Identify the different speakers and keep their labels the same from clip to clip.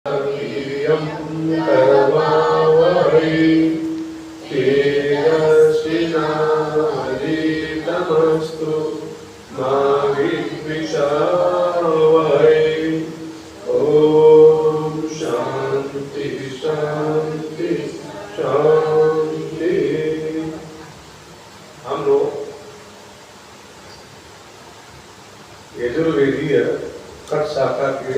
Speaker 1: वीर्यं करवावहै तेजस्विनावधीतमस्तु मा विद्विषावहै। ओम शांति शांति शांति। हम लोग यजुर्वेदीय कट शाखा के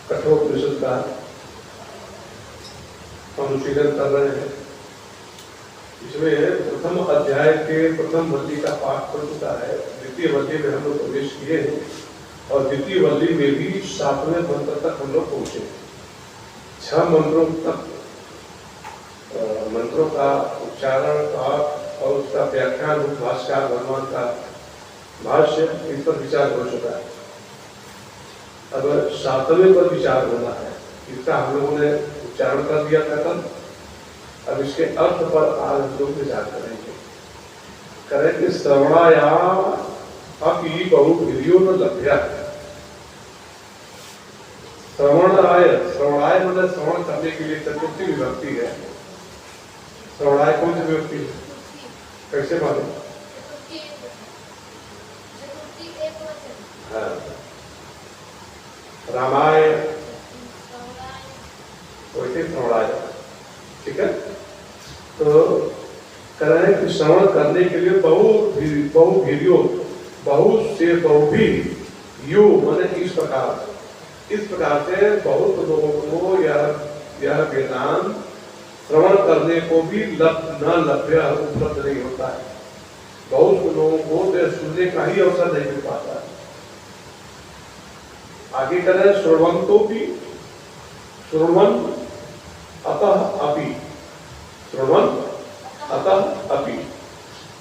Speaker 1: कठोपनिषद का अनुशीलन कर रहे हैं। इसमें प्रथम अध्याय के प्रथम वल्ली का पाठ पढ़ चुका है। द्वितीय वल्ली में हम लोग प्रवेश किए हैं और द्वितीय वल्ली में भी 7वें मंत्र तक हम लोग पहुंचे। 6 मंत्रों तक मंत्रों का उच्चारण पाठ और उसका व्याख्यान भाष्यकार भगवान का भाष्य इन पर विचार हो चुका है। अब 7वें पर विचार होना है। इसका हम लोगों ने उच्चारण कर दिया था कल। अब इसके अर्थ पर आज हम लोग विचार करेंगे। श्रवणाया अपि बहुभिर्यो न लभ्यः। श्रवणाय मतलब श्रवण करने के लिए चतुर्थी विभक्ति है। श्रवणाय कौन सी विभक्ति है? कैसे मालूम? हाँ, रामाय वैसे श्रवणाय, ठीक है। तो कह रहे हैं कि श्रवण करने के लिए बहुभिर्यो, बहुत से बहुभी यो माने इस प्रकार से बहुत लोगों को यह वेदांत श्रवण करने को भी न लभ्य उपलब्ध नहीं होता है। बहुत लोगों को सुनने का ही अवसर नहीं मिल पाता है। आगे कह रहे हैं श्रवंतो भी, श्रवण अतः अपि, श्रवण अतः अपि,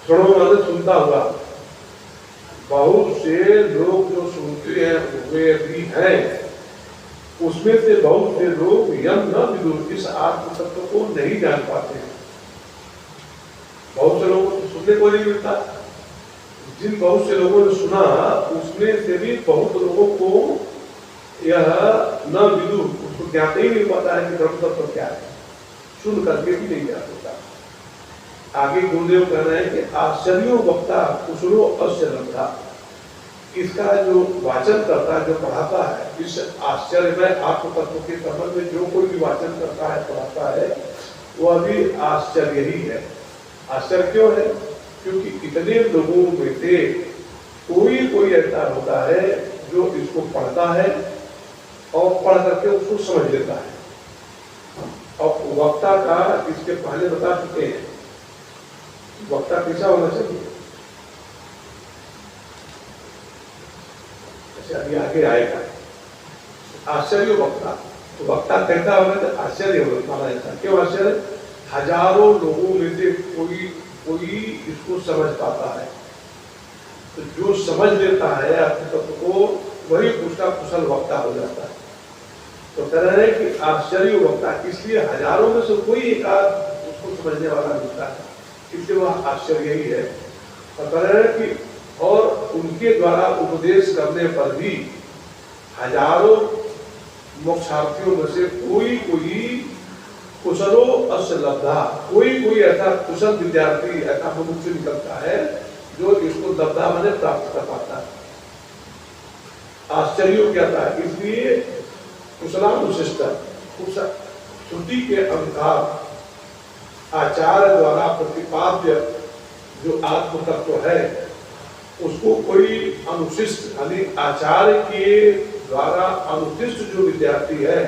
Speaker 1: श्रवण मतलब सुनता हुआ। बहुत से लोग जो सुनते हैं वे भी हैं, उसमें से बहुत से लोग यम न विदुर, इस आत्म तत्व को नहीं जान पाते हैं। बहुत से लोगों को सुनने को नहीं मिलता। जिन बहुत से लोगों ने सुना उसमें से भी बहुत लोगों को यह न विदुर, उसको ज्ञात ही नहीं पता है कि ब्रह्म तत्व क्या है। सुन करके भी नहीं ज्ञात होता। आगे गुरुदेव कह रहे हैं कि आश्चर्यो वक्ता कुशलो अस्य लब्धा। इसका जो वाचन करता है, जो पढ़ाता है, इस आश्चर्य में आत्म तत्व के संबंध में जो कोई भी वाचन करता है, पढ़ाता है, वह भी आश्चर्य ही है। आश्चर्य क्यों है? क्योंकि इतने लोगों में से कोई ऐसा होता है जो इसको पढ़ता है और पढ़ करके उसको समझ लेता है। और वक्ता का इसके पहले बता चुके हैं, वक्ता कैसा होना चाहिए। अभी आगे आएगा आश्चर्य वक्ता। तो वक्ता कैसा होना चाहिए? आश्चर्य माना जाता है। क्यों आश्चर्य? हजारों लोगों में से कोई इसको समझ पाता है। तो जो समझ लेता है अपने तत्व को, वही उसका कुशल वक्ता हो जाता है। तो कह रहे हैं कि आश्चर्य वक्ता, इसलिए हजारों में से कोई एक आध उसको समझने वाला मिलता है, इसलिए वह आश्चर्य ही है। और कह रहे हैं कि और उनके द्वारा उपदेश करने पर भी हजारों मोक्षार्थियों में से कोई कुशलो अस्य लब्धा, कोई ऐसा कुशल विद्यार्थी, ऐसा मुमुक्षु निकलता है जो इसको लब्धा माने प्राप्त कर पाता है। आश्चर्य क्या था? इसलिए कुशलानुशिष्ट, श्रुति के अनुसार आचार्य द्वारा प्रतिपाद्य जो आत्म तत्व है, उसको कोई अनुशिष्ट यानी आचार्य के द्वारा अनुशिष्ट जो विद्यार्थी है,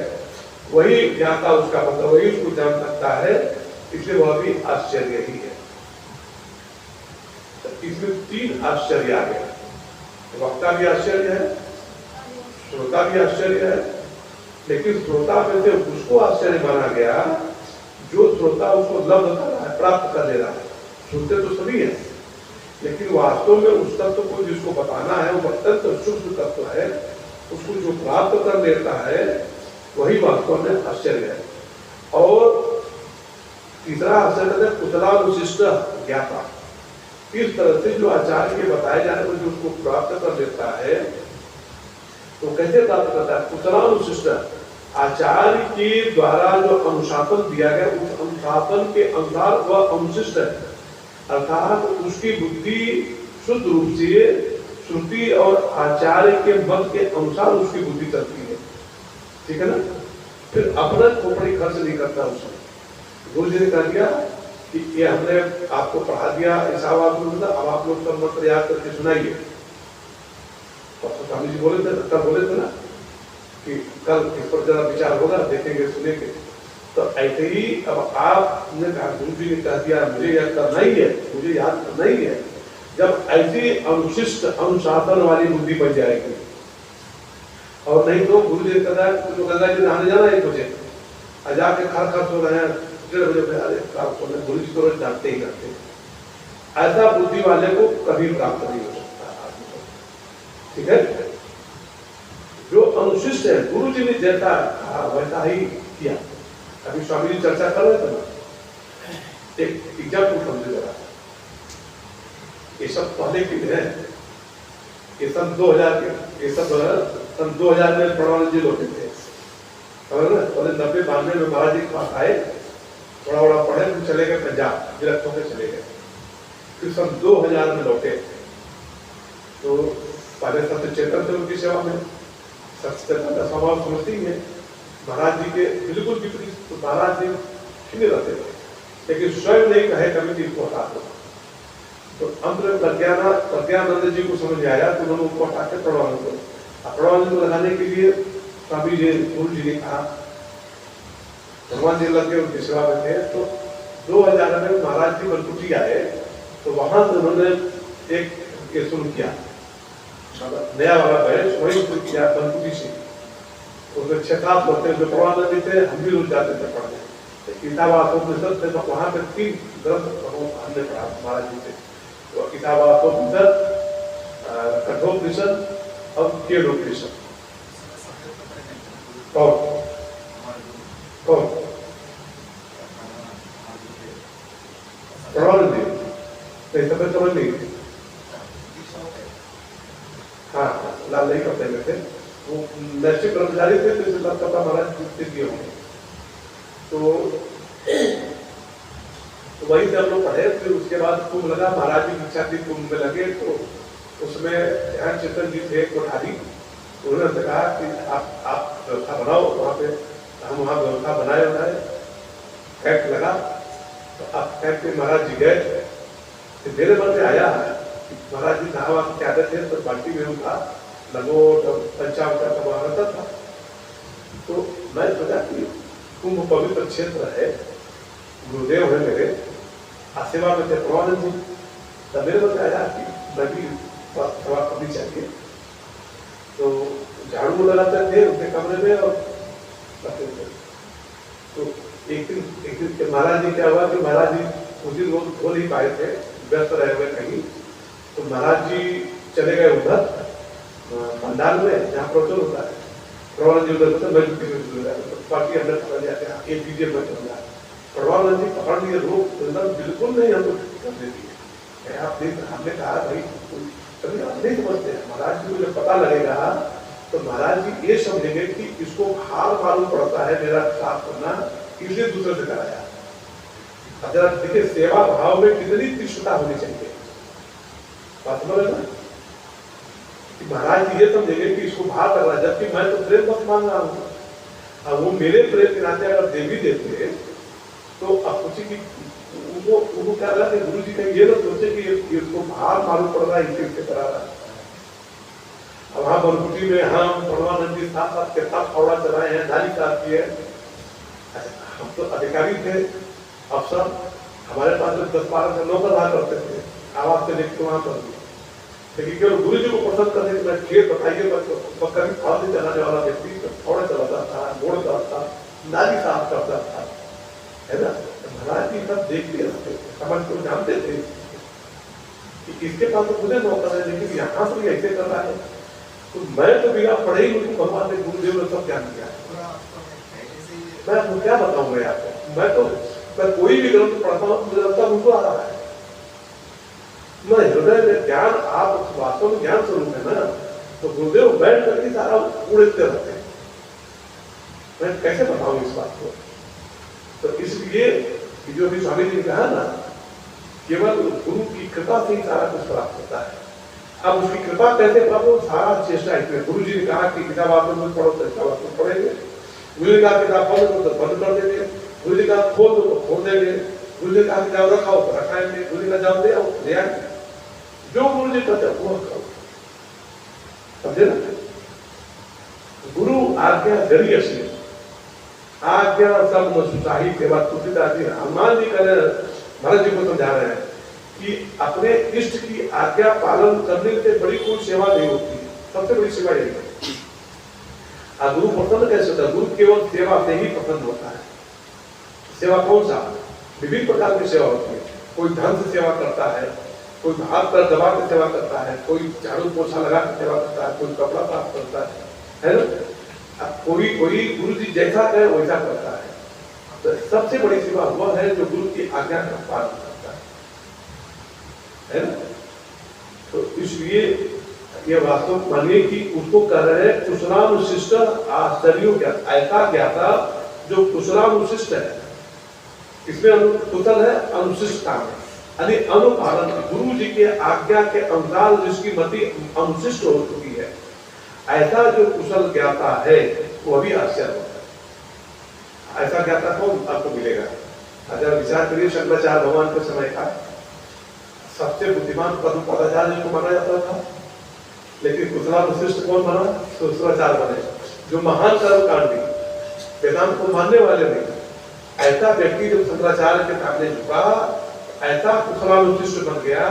Speaker 1: वही ज्ञाता उसका मतलब, वही उसको जान सकता है। इसलिए वह भी आश्चर्य ही है। इसमें 3 आश्चर्य आ गया। वक्ता भी आश्चर्य है, श्रोता भी आश्चर्य है। लेकिन श्रोता में से उसको आश्चर्य माना गया जो श्रोता उसको लब्ध कर रहा है, प्राप्त कर ले रहा है। सुनते तो सभी है, लेकिन वास्तव में उस तत्व को जिसको बताना है वो अत्यंत शुद्ध तत्व है, उसको जो प्राप्त कर लेता है वही वास्तव में आश्चर्य है। और तीसरा आश्चर्य है कुशलानुशिष्ट ज्ञाता। इस तरह से जो आचार्य के बताए जाने पर जो उसको प्राप्त कर लेता है, तो कैसे प्राप्त करता है? उत्तरानुशिष्ट आचार्य के द्वारा जो अनुशासन दिया गया उस अनुशासन के अनुसार वह अनुशिष्ट है, अर्थात उसकी बुद्धि शुद्ध रूप से श्रुति और आचार्य के मत के अनुसार उसकी बुद्धि चलती है, ठीक है ना। फिर अपना खोपड़ी खर्च नहीं करता उसमें। गुरु जी ने कह दिया कि ये हमने आपको पढ़ा दिया, ऐसा अब आप लोग सब मंत्र याद करके सुनाइए। तो स्वामी जी बोले थे, कल बोले थे ना कि कल इस पर जरा विचार होगा, देखेंगे सुनेंगे। तो ऐसे ही अब आपने कहा, गुरु जी ने कह दिया मुझे याद करना ही है, मुझे याद करना ही है। जब ऐसी अनुशिष्ट अनुशासन वाली बुद्धि बन जाएगी, और नहीं तो गुरु जी कहता है तो गंगा जी नहाने जाना 1 बजे, जाके खर सो रहे हैं 1:30 बजे, अरे गुरु जी तो रोज डांटते ही करते। ऐसा बुद्धि वाले को कभी प्राप्त नहीं हो सकता, ठीक है। जो अनुशिष्ट है, गुरु जी ने जैसा कहा वैसा ही किया। अभी स्वामी जी चर्चा कर रहे थे ना, एक एग्जाम्पल समझे जरा। ये सब पहले की है, ये सन 2000 के, ये सब सन 2000 में प्रणानंद जी लौटे थे, पहले 90-92 में महाराज जी के पास आए, थोड़ा बड़ा पढ़े, फिर चले गए पंजाब, गिरफ्त होकर चले गए। फिर सन 2000 में लौटे, तो पहले सत्य चेतन थे उनकी सेवा में, सत्य चेतन का स्वभाव समझते ही है। महाराज जी के बिल्कुल विपरीत, तो महाराज जी खिले रहते थे, लेकिन स्वयं नहीं कहे कभी चीज को हटा दो। तो अंत में प्रज्ञानंद जी को समझ आया, तो उन्होंने उनको हटा के प्रणवानंद को लगाने के लिए स्वामी जी गुरु जी ने कहा, भगवान जी लगे उनकी सेवा में थे। तो 2000 में महाराज जी बनकुटी आए, तो वहां से उन्होंने एक ये शुरू किया, नया वाला बैच वही शुरू किया बनकुटी से। उसमें 6-7 लोग थे जो प्रवानंद जी थे, हम भी रुक जाते थे पढ़ने। गीतावासोपनिषद थे, तो वहां पे 3 ग्रंथ हमने पढ़ा महाराज जी से, तो गीतावासोपनिषद, कठोपनिषद और केनोपनिषद। कौन प्रवानंद जी नहीं, तब समझ नहीं। हाँ, लाल नहीं करते में थे, वो नैतिक कर्मचारी थे, तो इसे लगता महाराज दिए होंगे। तो वही से हम लोग पढ़े। फिर उसके बाद कुंभ लगा, महाराज जी की इच्छा थी कुंभ में लगे, तो उसमें ध्यान चेतन जी थे कोठारी, उन्होंने कहा कि आप व्यवस्था बनाओ वहाँ पे। हम वहाँ व्यवस्था बनाए, कैंप लगा। तो आप कैंप पे महाराज जी गए, तो मेरे मन में आया महाराज जी नहावा के आदत थे, तो बाल्टी में उनका लंगोट और पंचांग का सब रहता था। तो मैं सोचा कि कुंभ पवित्र क्षेत्र है, गुरुदेव है मेरे, सेवा में थे प्रवानंद जी। तब मेरे मन में आया कि मैं भी सेवा करनी चाहिए। तो झाड़ू लगाते थे उनके कमरे में और करते थे। तो एक दिन महाराज जी क्या हुआ कि महाराज जी उस दिन वो हो नहीं पाए थे, व्यस्त रहे हुए कहीं। तो महाराज जी चले गए उधर पंडाल में जहाँ प्रवचन होता है। प्रवानंद जी उधर पार्टी अंदर पकड़ जाते हैं, एक डीजे पर चल रहा है। प्रवानंद जी पकड़ लिए, रोक बिल्कुल नहीं हमको कर देती है। हमने कहा भाई कभी आप नहीं समझते हैं, महाराज जी को जब पता लगेगा तो महाराज जी ये समझेंगे कि इसको हार मालूम पड़ता है मेरा साथ करना, इसलिए दूसरे से कराया। जरा देखिए सेवा भाव में कितनी तीक्ष्णता होनी चाहिए, बात समझ ना। महाराज जी ये समझेंगे कि इसको भार कर रहा है, जबकि मैं तो प्रेम बस मांग रहा हूँ। अब वो मेरे प्रेम के नाते अगर देवी देते तो अब सोचे कि उनको क्या लगा कि गुरु जी कहीं ये ना सोचे कि इसको भार मालूम पड़ रहा है, इसे करा रहा है। अब वहां बनकुटी में हम परमानंद जी साथ साथ कितना फौड़ा चलाए हैं, नाली साथ की है। हम तो अधिकारी थे, अफसर, हमारे पास जो 10-12 नौकर रहा करते थे, आवाज से लेकर वहां पर। लेकिन केवल गुरु जी को पसंद करने के बाद खेत बताइए, कभी फालतू चलाने वाला व्यक्ति फौड़ा चलाता था, मोड़ करता, नाली साफ करता था, है ना। महाराज जी सब देख लिया, समझ को जानते थे कि इसके पास तो खुदे नौकर है, लेकिन यहाँ से ऐसे कर रहा है। तो मैं तो बिना पढ़े ही मुझको भगवान ने गुरुदेव ने सब ज्ञान दिया। मैं आपको क्या बताऊंगा आपको, मैं कोई भी ग्रंथ पढ़ता हूँ मुझे लगता है उनको आ रहा है। मैं हृदय में ज्ञान, आप वास्तव में ज्ञान स्वरूप है ना, तो गुरुदेव बैठ करके सारा उड़ते रहते हैं। मैं कैसे बताऊं इस बात को? तो इसलिए जो भी स्वामी जी ने कहा ना, केवल गुरु की कृपा से ही सारा कुछ प्राप्त होता है। अब उसकी कृपा कैसे प्राप्त हो, सारा चेष्टा इसमें। गुरु जी ने कहा कि किताब आप लोग पढ़ो तो किताब आप लोग पढ़ेंगे, गुरु जी कहा किताब पढ़ो तो बंद कर देंगे, गुरु जी कहा खोल दो तो खोल देंगे, गुरु जी कहा किताब रखाओ तो रखाएंगे, गुरु जी का जाओ ले आओ ले आएंगे। जो गुरु जी कहते वो करो, समझे ना? गुरु आज्ञा जरिए से आज्ञा सब सुचाही के बाद तुलसीदास जी हनुमान जी करे भरत जी को समझा रहे हैं कि अपने इष्ट की आज्ञा पालन करने से बड़ी कोई सेवा नहीं होती है। सबसे बड़ी सेवा यही है। गुरु प्रसन्न कैसे होता है? गुरु केवल सेवा से ही प्रसन्न होता है। सेवा कौन सा? विभिन्न प्रकार की सेवा होती है। कोई धन से सेवा करता है, कोई हाथ पर दबा के सेवा करता है, कोई झाड़ू पोछा लगा के सेवा करता है, कोई कपड़ा साफ करता है ना? अब कोई गुरु जी जैसा कहे वैसा करता है। तो सबसे बड़ी सेवा वह है जो गुरु की आज्ञा का पालन करता है ना? तो इसलिए ये वास्तव मानिए कि उसको कह रहे हैं कुशलानुशिष्ट आश्चर्यों क्या, ऐसा ज्ञाता जो कुशलानुशिष्ट है। इसमें कुशल है, अनुशिष्टता में यानी अनुपालन। गुरु जी के आज्ञा के अनुसार जिसकी मति अनुशिष्ट हो चुकी है, ऐसा जो कुशल ज्ञाता है वो भी आश्चर्य होता है। ऐसा ज्ञाता कौन आपको मिलेगा? अगर विचार करिए, शंकराचार्य भगवान के समय का सबसे बुद्धिमान पदाचार्य को माना जाता था, लेकिन कुशलानुशिष्ट कौन बना? शंकराचार्य बने, जो महान कर्मकांडी, वेदांत को मानने वाले नहीं। ऐसा व्यक्ति जब शंकराचार्य के सामने झुका, ऐसा कुशलानुशिष्ट बन गया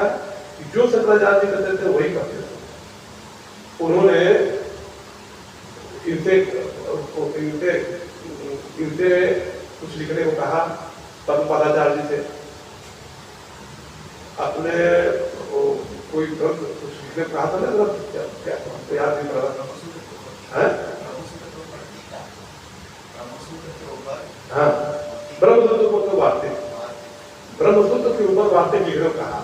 Speaker 1: कि जो शंकराचार्य जी करते थे वही करते थे। उन्होंने इनसे कुछ लिखने को कहा पदाचार्य जी से, अपने कोई ग्रंथ कुछ लिखने को कहा था ना, ग्रंथ क्या याद नहीं पड़ा है? हाँ, ब्रह्मसूत्र को तो वार्तिक, ब्रह्मसूत्र के ऊपर वार्तिक लिखने को कहा।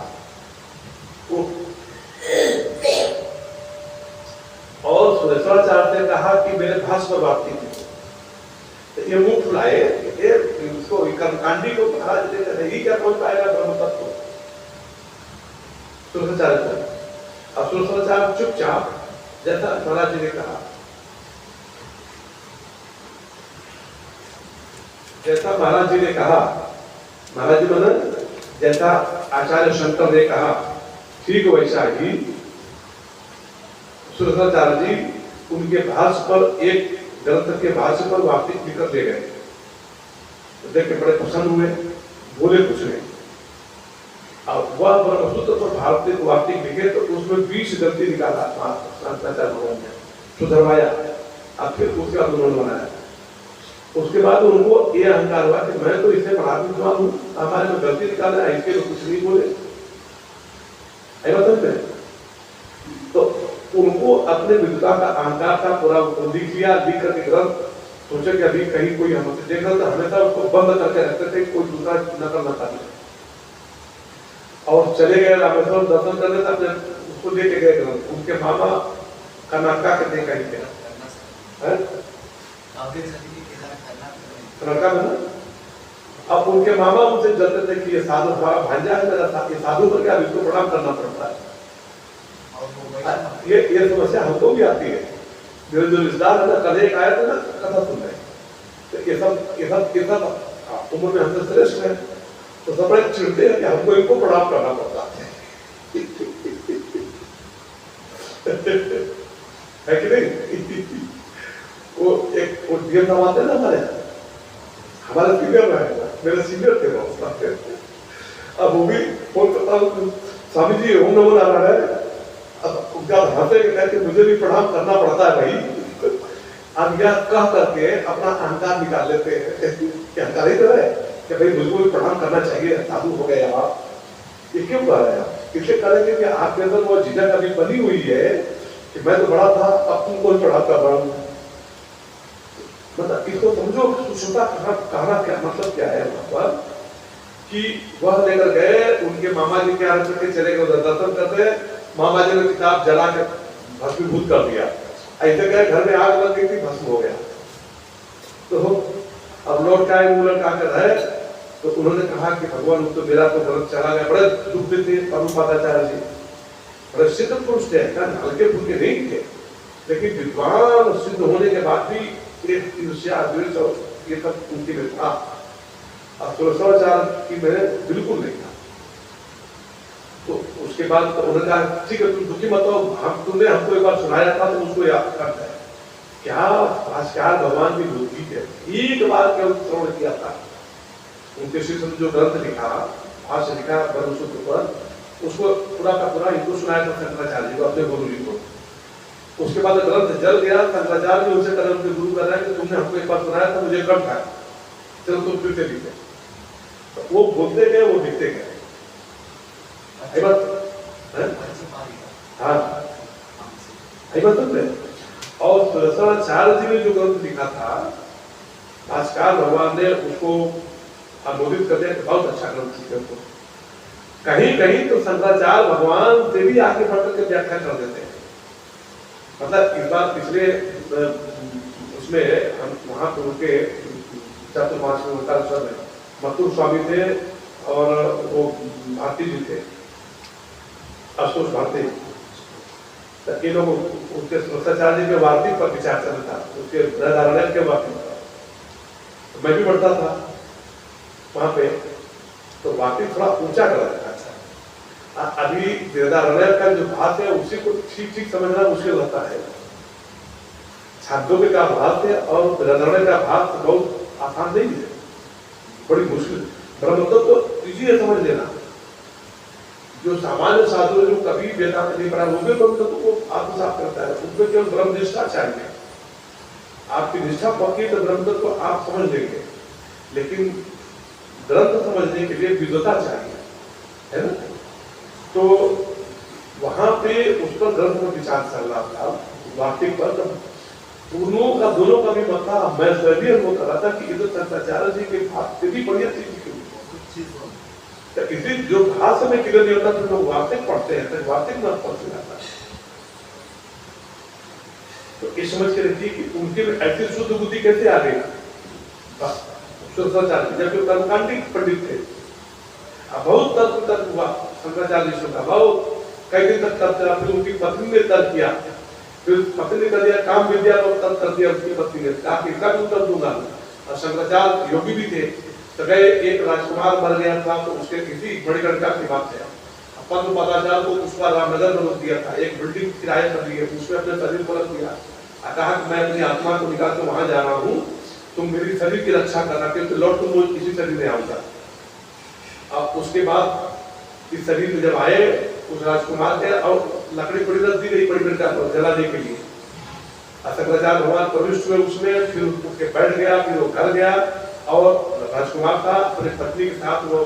Speaker 1: और सुरेश्वराचार्य ने कहा कि मेरे भाष्य पर वार्तिक लिखो। तो ये मुंह फुलाए, इसको कर्मकांडी को कहा नहीं क्या पहुंच पाएगा ब्रह्म तत्व सुरेश्वराचार्य को। अब सुरेश्वराचार्य चुपचाप, जैसा महाराज जी ने कहा, जैसा महाराज जी ने कहा, महाराज जी मतलब जैसा आचार्य शंकर ने कहा, ठीक वैसा ही सुरेश्वराचार्य जी उनके भाष्य पर, एक ग्रंथ के भाष्य पर वार्तिक लिखकर दे गए। तो देख के बड़े प्रसन्न हुए, बोले कुछ नहीं। अब वह ब्रह्मसूत्र पर भारतीय वार्तिक लिखे तो उसमें 20 गलती निकाला शंकराचार्य भगवान ने, सुधरवाया। अब फिर उसके बाद उन्होंने बनाया। उसके बाद उनको ये अहंकार हुआ कि मैं तो इससे बड़ा विद्वान हूँ, हमारे में गलती निकाला है, इसके तो कुछ नहीं बोले। तो उनको अपने विद्वता का अहंकार था, पूरा लिख लिया, लिख करके ग्रंथ, सोचे कि अभी कहीं कोई हमसे देख रहा था, हमेशा उसको बंद करके रखते थे, कोई दूसरा नकल न कर ले। और चले गए रामेश्वरम दर्शन करने, अपने उसको लेके गए ग्रंथ, उनके मामा कर्नाटका के देखा ही क्या कर्नाटका में ना। अब उनके मामा उनसे जलते थे कि ये साधु हमारा भांजा है, मेरा साथ, ये साधु करके अब इसको प्रणाम करना पड़ता है। ये समस्या हमको भी आती है। मेरे जो रिश्तेदार है ना, कल एक आया था ना, कथा सुन रहे, तो ये सब उम्र में हमसे श्रेष्ठ है, तो सब बड़े चिढ़ते हैं कि हमको इनको प्रणाम करना पड़ता है है कि नहीं? वो एक डीएम साहब आते हैं ना, हमारे सीनियर है, मेरे सीनियर थे वो। अब वो भी फोन करता हूँ, स्वामी जी ओम नमो नारायण। अब उनका हंसे कहते मुझे भी प्रणाम करना पड़ता है भाई। अब यह कह करके अपना अहंकार निकाल लेते हैं कि अहंकार ही तो है कि भाई मुझको भी प्रणाम करना चाहिए, साधु हो गए आप। ये क्यों कह रहे हैं? इसलिए करेंगे कि आपके अंदर वो झिझक अभी बनी हुई है कि मैं तो बड़ा था, अब तुमको भी प्रणाम कर रहा हूँ। मतलब इसको समझो, सुश्रुता कहना क्या मतलब क्या है वहां पर, कि वह लेकर गए, उनके मामा जी के यहाँ चले गए, दर्शन करते, मामा जी ने किताब जला के भस्मीभूत कर दिया। ऐसे क्या घर में आग लग गई थी, भस्म हो गया। तो अब लौट के आए, वो लड़का आकर है तो उन्होंने कहा कि भगवान तो मेरा तो व्रत चला गया। बड़े दुख देते पद्मपादाचार्य जी, बड़े सिद्ध पुरुष थे, हल्के फुल्के नहीं थे, लेकिन विद्वान सिद्ध होने के बाद भी एक ईर्ष्या द्वेष और ये सब उनके में था। अब तुलसाचार्य की मैंने बिल्कुल नहीं था। तो उसके बाद तो उन्होंने कहा ठीक है तुम दुखी मत हो, हम तुमने हमको एक बार सुनाया था तो उसको याद करता है। क्या भाष्यकार भगवान की बुद्धि है, एक बार केवल श्रवण किया था। उनके शिष्य ने जो ग्रंथ लिखा, भाष्य लिखा ब्रह्मसूत्र पर, उसको पूरा का पूरा इनको सुनाया था शंकराचार्य जी को, अपने गुरु जी को। उसके बाद ग्रंथ जल गया, शंकराचार्य जी उनसे कदम के गुरु कर रहे हैं कि तुमने हमको एक बार सुनाया था, मुझे ग्रंथ है, चलो तुम फिर से लिखे। तो वो बोलते गए, वो लिखते गए। हाँ और शंकराचार्य जी ने जो ग्रंथ लिखा था, भाष्यकार भगवान ने उसको अनुमोदित कर दिया कि बहुत अच्छा ग्रंथ लिखे। तो कहीं कहीं तो शंकराचार्य भगवान से भी आगे बढ़ करके व्याख्या कर देते हैं। मतलब इस बार पिछले उसमें हम वहां पर उनके चतुर्मास में उनका सर मथुर स्वामी थे और वो भारती जी थे, आशुतोष भारती। तो ये लोग उनके शंकराचार्य जी के वार्तिक पर विचार चल रहा था, उसके बृहदारण्यक के वार्तिक पर। तो मैं भी पढ़ता था वहां पे, तो वार्तिक थोड़ा ऊंचा कर रखा था। अभी बृहदारण्यक का जो भाष है उसी को ठीक ठीक समझना मुश्किल रहता है। छांदोग्य का भाष है और बृहदारण्यक का भाष बहुत आसान नहीं है, बड़ी मुश्किल। ब्रह्म तत्व तो इजीली समझ लेना। जो सामान्य साधु जो कभी वेदांत नहीं पढ़ा, वो भी ब्रह्म तत्व को आत्मसात करता है, उसमें केवल ब्रह्म निष्ठा चाहिए। आपकी निष्ठा पक्की तो ब्रह्म तत्व आप समझ लेंगे, लेकिन ग्रंथ समझने के लिए विद्वता चाहिए, है ना। तो वहां पे उस पर ग्रंथ पर विचार चल रहा था, वार्तिक पर। दोनों का भी मत था। मैं स्वयं अनुभव कर रहा था कि इधर शंकराचार्य जी के भाष से भी बढ़िया चीज तो इसी जो भाषा में क्लियर नहीं होता तो लोग वार्तिक पढ़ते हैं, तो वार्तिक मत पढ़ते जाता है। तो इस समझ के रखिए कि उनके में ऐसी शुद्ध बुद्धि कैसे आ गई, जबकि कर्मकांडी पंडित थे। बहुत तर्क हुआ शंकराचार्य जी का, बहुत कई दिन तक तर्क चला। फिर उनकी पत्नी ने तर्क किया, फिर पत्नी ने कर दिया काम विद्या पर तर्क कर दिया। उसकी पत्नी ने कहा कि इसका भी उत्तर दूंगा। और शंकराचार्य योगी भी थे, तो गए एक राजकुमार मर गया था, तो उसके किसी मणिकर्णिका की बात है, पद्मपादाचार्य को उसका रामनगर में रोक दिया था, एक बिल्डिंग किराए पर ली है, उसमें अपने शरीर को रख दिया। कहा कि मैं अपनी आत्मा को निकाल कर वहां जा रहा हूँ, तुम मेरी शरीर की रक्षा करना, क्योंकि लौट तुम रोज किसी शरीर में आऊंगा। अब उसके बाद इस शरीर में जब आए उस राजकुमार के, और लकड़ी पड़ी रख दी गई मणिकर्णिका पर जलाने के लिए। शंकराचार्य भगवान प्रविष्ट हुए उसमें, फिर उसके बैठ गया, फिर वो घर गया और राजकुमार था अपने पत्नी के साथ वो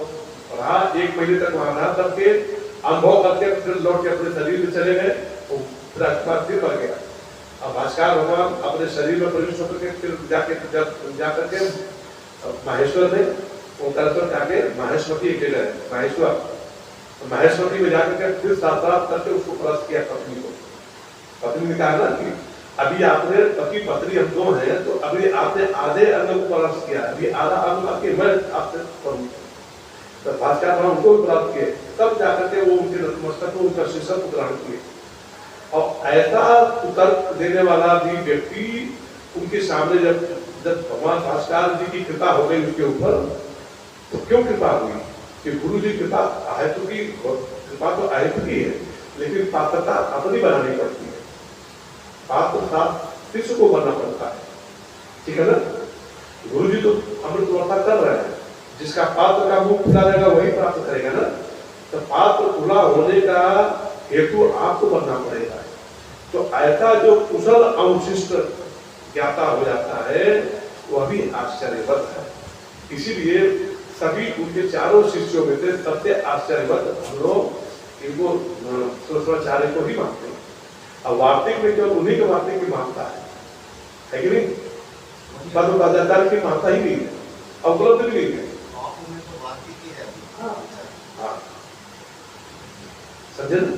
Speaker 1: रहा। 1 महीने तक वहां रहा, करके अनुभव करके फिर लौट के अपने शरीर में चले गए। राजकुमार फिर मर गया। अब भास्कर भगवान अपने शरीर में प्रविष्ट होकर के फिर जाकर के माहेश्वर में ओंकारेश्वर जाके माहेश्वरी एक जगह है माहेश्वर, माहेश्वरी में जाकर के फिर साथ करके उसको परस्त किया पत्नी को। पत्नी ने कहा ना कि अभी आपने पति पत्नी हम दो हैं, तो अभी आपने आधे अंग को प्राप्त किया, अभी आधा अंग आपके मैं आपसे करूँ। तो भास्कर भगवान उनको भी प्राप्त किए, तब जाकर के वो उनके नतमस्तक को उनका शीर्षक को ग्रहण किए। और ऐसा तर्क देने वाला भी व्यक्ति उनके सामने जब भगवान भास्कर जी की कृपा हो गई उसके ऊपर, तो क्यों कृपा हुई कि गुरु जी कृपा आयतु की, कृपा तो आयतु की है, लेकिन पात्रता अपनी बनानी पड़ती है। पात्र साथ शिष्य को बनना पड़ता है, ठीक है ना। गुरु जी तो अमृत वर्षा कर रहे हैं, जिसका पात्र का मुंह खुला रहेगा वही प्राप्त करेगा ना। तो पात्र खुला होने का हेतु आपको बनना पड़ेगा। तो ऐसा जो कुशल अवशिष्ट ज्ञाता हो जाता है वह भी आश्चर्यवत है। इसीलिए सभी उनके चारों शिष्यों में से सबसे आश्चर्यवत हम लोग इनको शंकराचार्य को ही मानते हैं। अब वार्तिक में केवल उन्हीं के वार्तिक की मानता है कि नहीं, पद्मपादाचार्य की मानता ही नहीं है, उपलब्ध भी नहीं है। समझे ना?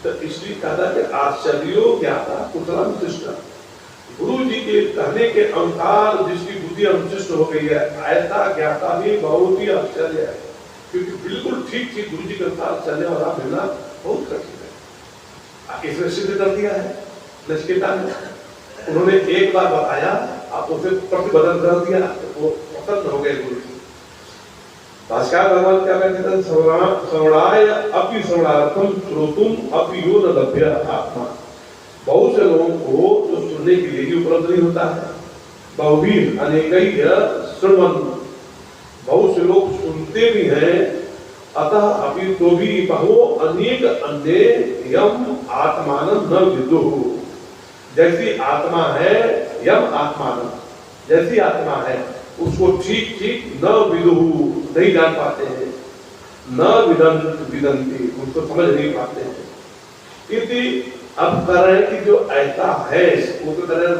Speaker 1: तो इसलिए कहा कि आश्चर्यो ज्ञाता कुशलम शिष्ट। गुरु जी के कहने के अनुसार जिसकी बुद्धि अनुशिष्ट हो गई है, ऐसा ज्ञाता भी बहुत ही आश्चर्य है, क्योंकि बिल्कुल ठीक ठीक गुरु जी के अनुसार चलने वाला मिलना बहुत कठिन है। इसने सिद्ध कर दिया है नचिकेता ने। उन्होंने एक बार बताया, आप उसे प्रतिबदल कर दिया, वो प्रसन्न हो गए गुरु जी। भाष्कर भगवान क्या कहते हैं, श्रवणाय अपि श्रवणार्थम श्रोतुम अपि यो न लभ्य आत्मा। बहुत से लोगों को जो सुनने के लिए भी उपलब्ध नहीं होता है। बहुवीर अनेकई श्रवण, बहुत से लोग सुनते भी हैं, अतः अभी तो भी बहु अनेक अन्य यम आत्मान न विदुः। जैसी आत्मा है, यम आत्मान, जैसी आत्मा है उसको ठीक ठीक न विदुः, नहीं जान पाते हैं, न विदंती, उसको समझ नहीं पाते हैं। इति अब कह रहे हैं कि जो ऐसा है वो तो कह रहे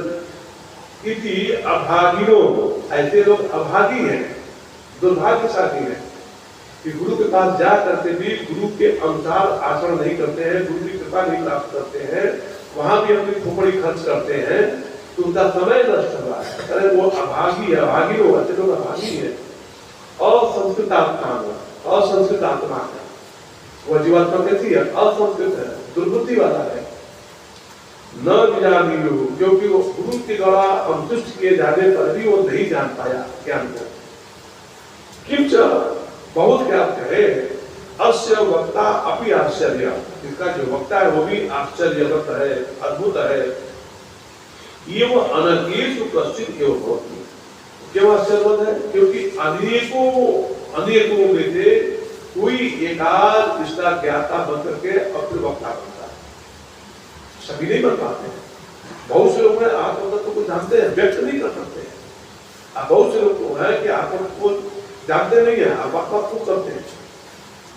Speaker 1: इति अभागिनो, ऐसे लोग अभागी हैं, दुर्भाग्यशाली हैं कि गुरु के पास जा करके भी गुरु के अनुसार आचरण नहीं करते हैं, गुरु की कृपा नहीं प्राप्त करते हैं, वहां भी अपनी खोपड़ी खर्च करते हैं, तो उनका समय नष्ट हो रहा है। अरे वो अभागी है, अभागी हो, अच्छे लोग अभागी है, असंस्कृत आत्मा है, असंस्कृत आत्मा है। वह जीवात्मा कैसी है, असंस्कृत है, दुर्बुद्धि वाला है। न विजानियो, क्योंकि वो गुरु के द्वारा संतुष्ट किए जाने पर भी वो नहीं जान पाया ज्ञान को। किंच बहुत क्या है, अस्य वक्ता अपि आश्चर्य, इसका जो वक्ता है वो भी आश्चर्यवत है, अद्भुत है। ये वो अनेकेषु कश्चित् एव भवति। क्यों आश्चर्यवत है, क्योंकि अनेकों में से कोई एकाध इसका ज्ञाता बन करके अपने वक्ता बनता है, सभी नहीं बन पाते। बहुत से लोग हैं आत्मतत्व को जानते हैं, व्यक्त नहीं कर सकते हैं। बहुत से लोग हैं कि आत्मतत्व को जानते नहीं है, वक्ता को करते हैं।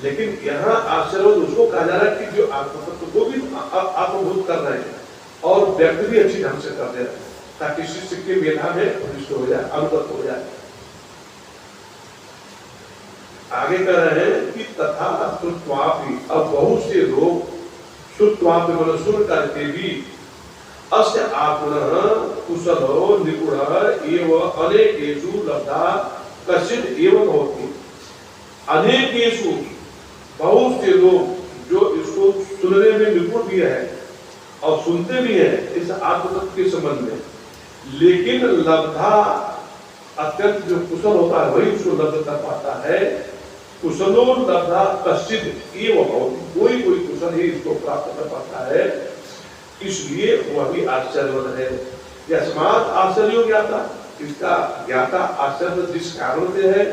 Speaker 1: लेकिन यहाँ आश्चर्य उसको कहा जा रहा है कि जो आत्मतत्व को भी आत्मभूत कर रहे हैं और व्यक्त भी अच्छी ढंग से कर दे रहे हैं, ताकि शिष्य के मेधा में प्रविष्ट हो जाए, अनुगत हो जाए। आगे कह रहे हैं कि तथा श्रुत्वापि, अब बहुत से लोग श्रुत्वापि मतलब सुन करके भी अस्य आत्मनः कुशलो निपुण एवं अनेकेषु लब्धा कश्चित् एवं भवति। अनेकेषु बहुत से लोग जो इसको सुनने में निपुण भी है और सुनते भी हैं इस आत्मतत्व के संबंध में, लेकिन लब्धा अत्यंत जो कुशल होता है वही उसको लब्ध कर पाता है। कुशलो लब्धा कश्चित् एवं भवति, कोई कोई कुशल ही इसको प्राप्त कर पाता है, इसलिए वह भी आश्चर्यवत है। यस्मात् आश्चर्यो ज्ञाता, इसका ज्ञाता आश्चर्य जिस कारण से है,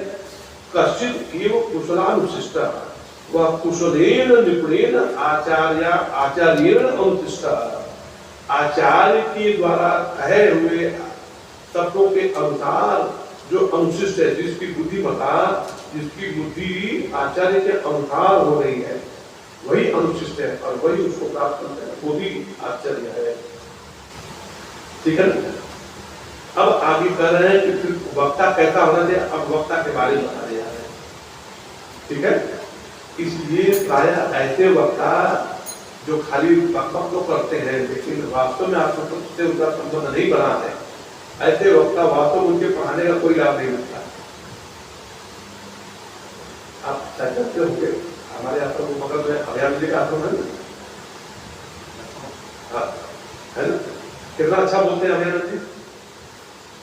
Speaker 1: कश्चित् एवं कुशलानुशिष्ट, वह कुशलेन निपुणेन आचार्येण अनुशिष्ट, आचार्य के द्वारा कहे हुए शब्दों के अनुसार जो अनुशिष्ट है, जिसकी बुद्धिमता, जिसकी बुद्धि आचार्य के अनुसार हो रही है, वही अनुशिष्ट है और वही उसको प्राप्त करते हैं, वो भी आश्चर्य है। ठीक है। अब आगे कर रहे हैं कि फिर वक्ता कैसा होना चाहिए, अब वक्ता के बारे में बता रहे हैं। ठीक है। इसलिए प्राय ऐसे वक्ता जो खाली बकबक तो करते हैं लेकिन वास्तव में आत्मतत्व से उनका संबंध नहीं बना है, ऐसे वक्ता वास्तव में उनके पढ़ाने का कोई लाभ नहीं मिलता। आप चाहते होंगे हमारे आश्रम को मगर में अभयानंद जी का आश्रम है ना, कितना अच्छा बोलते हैं अभयानंद जी,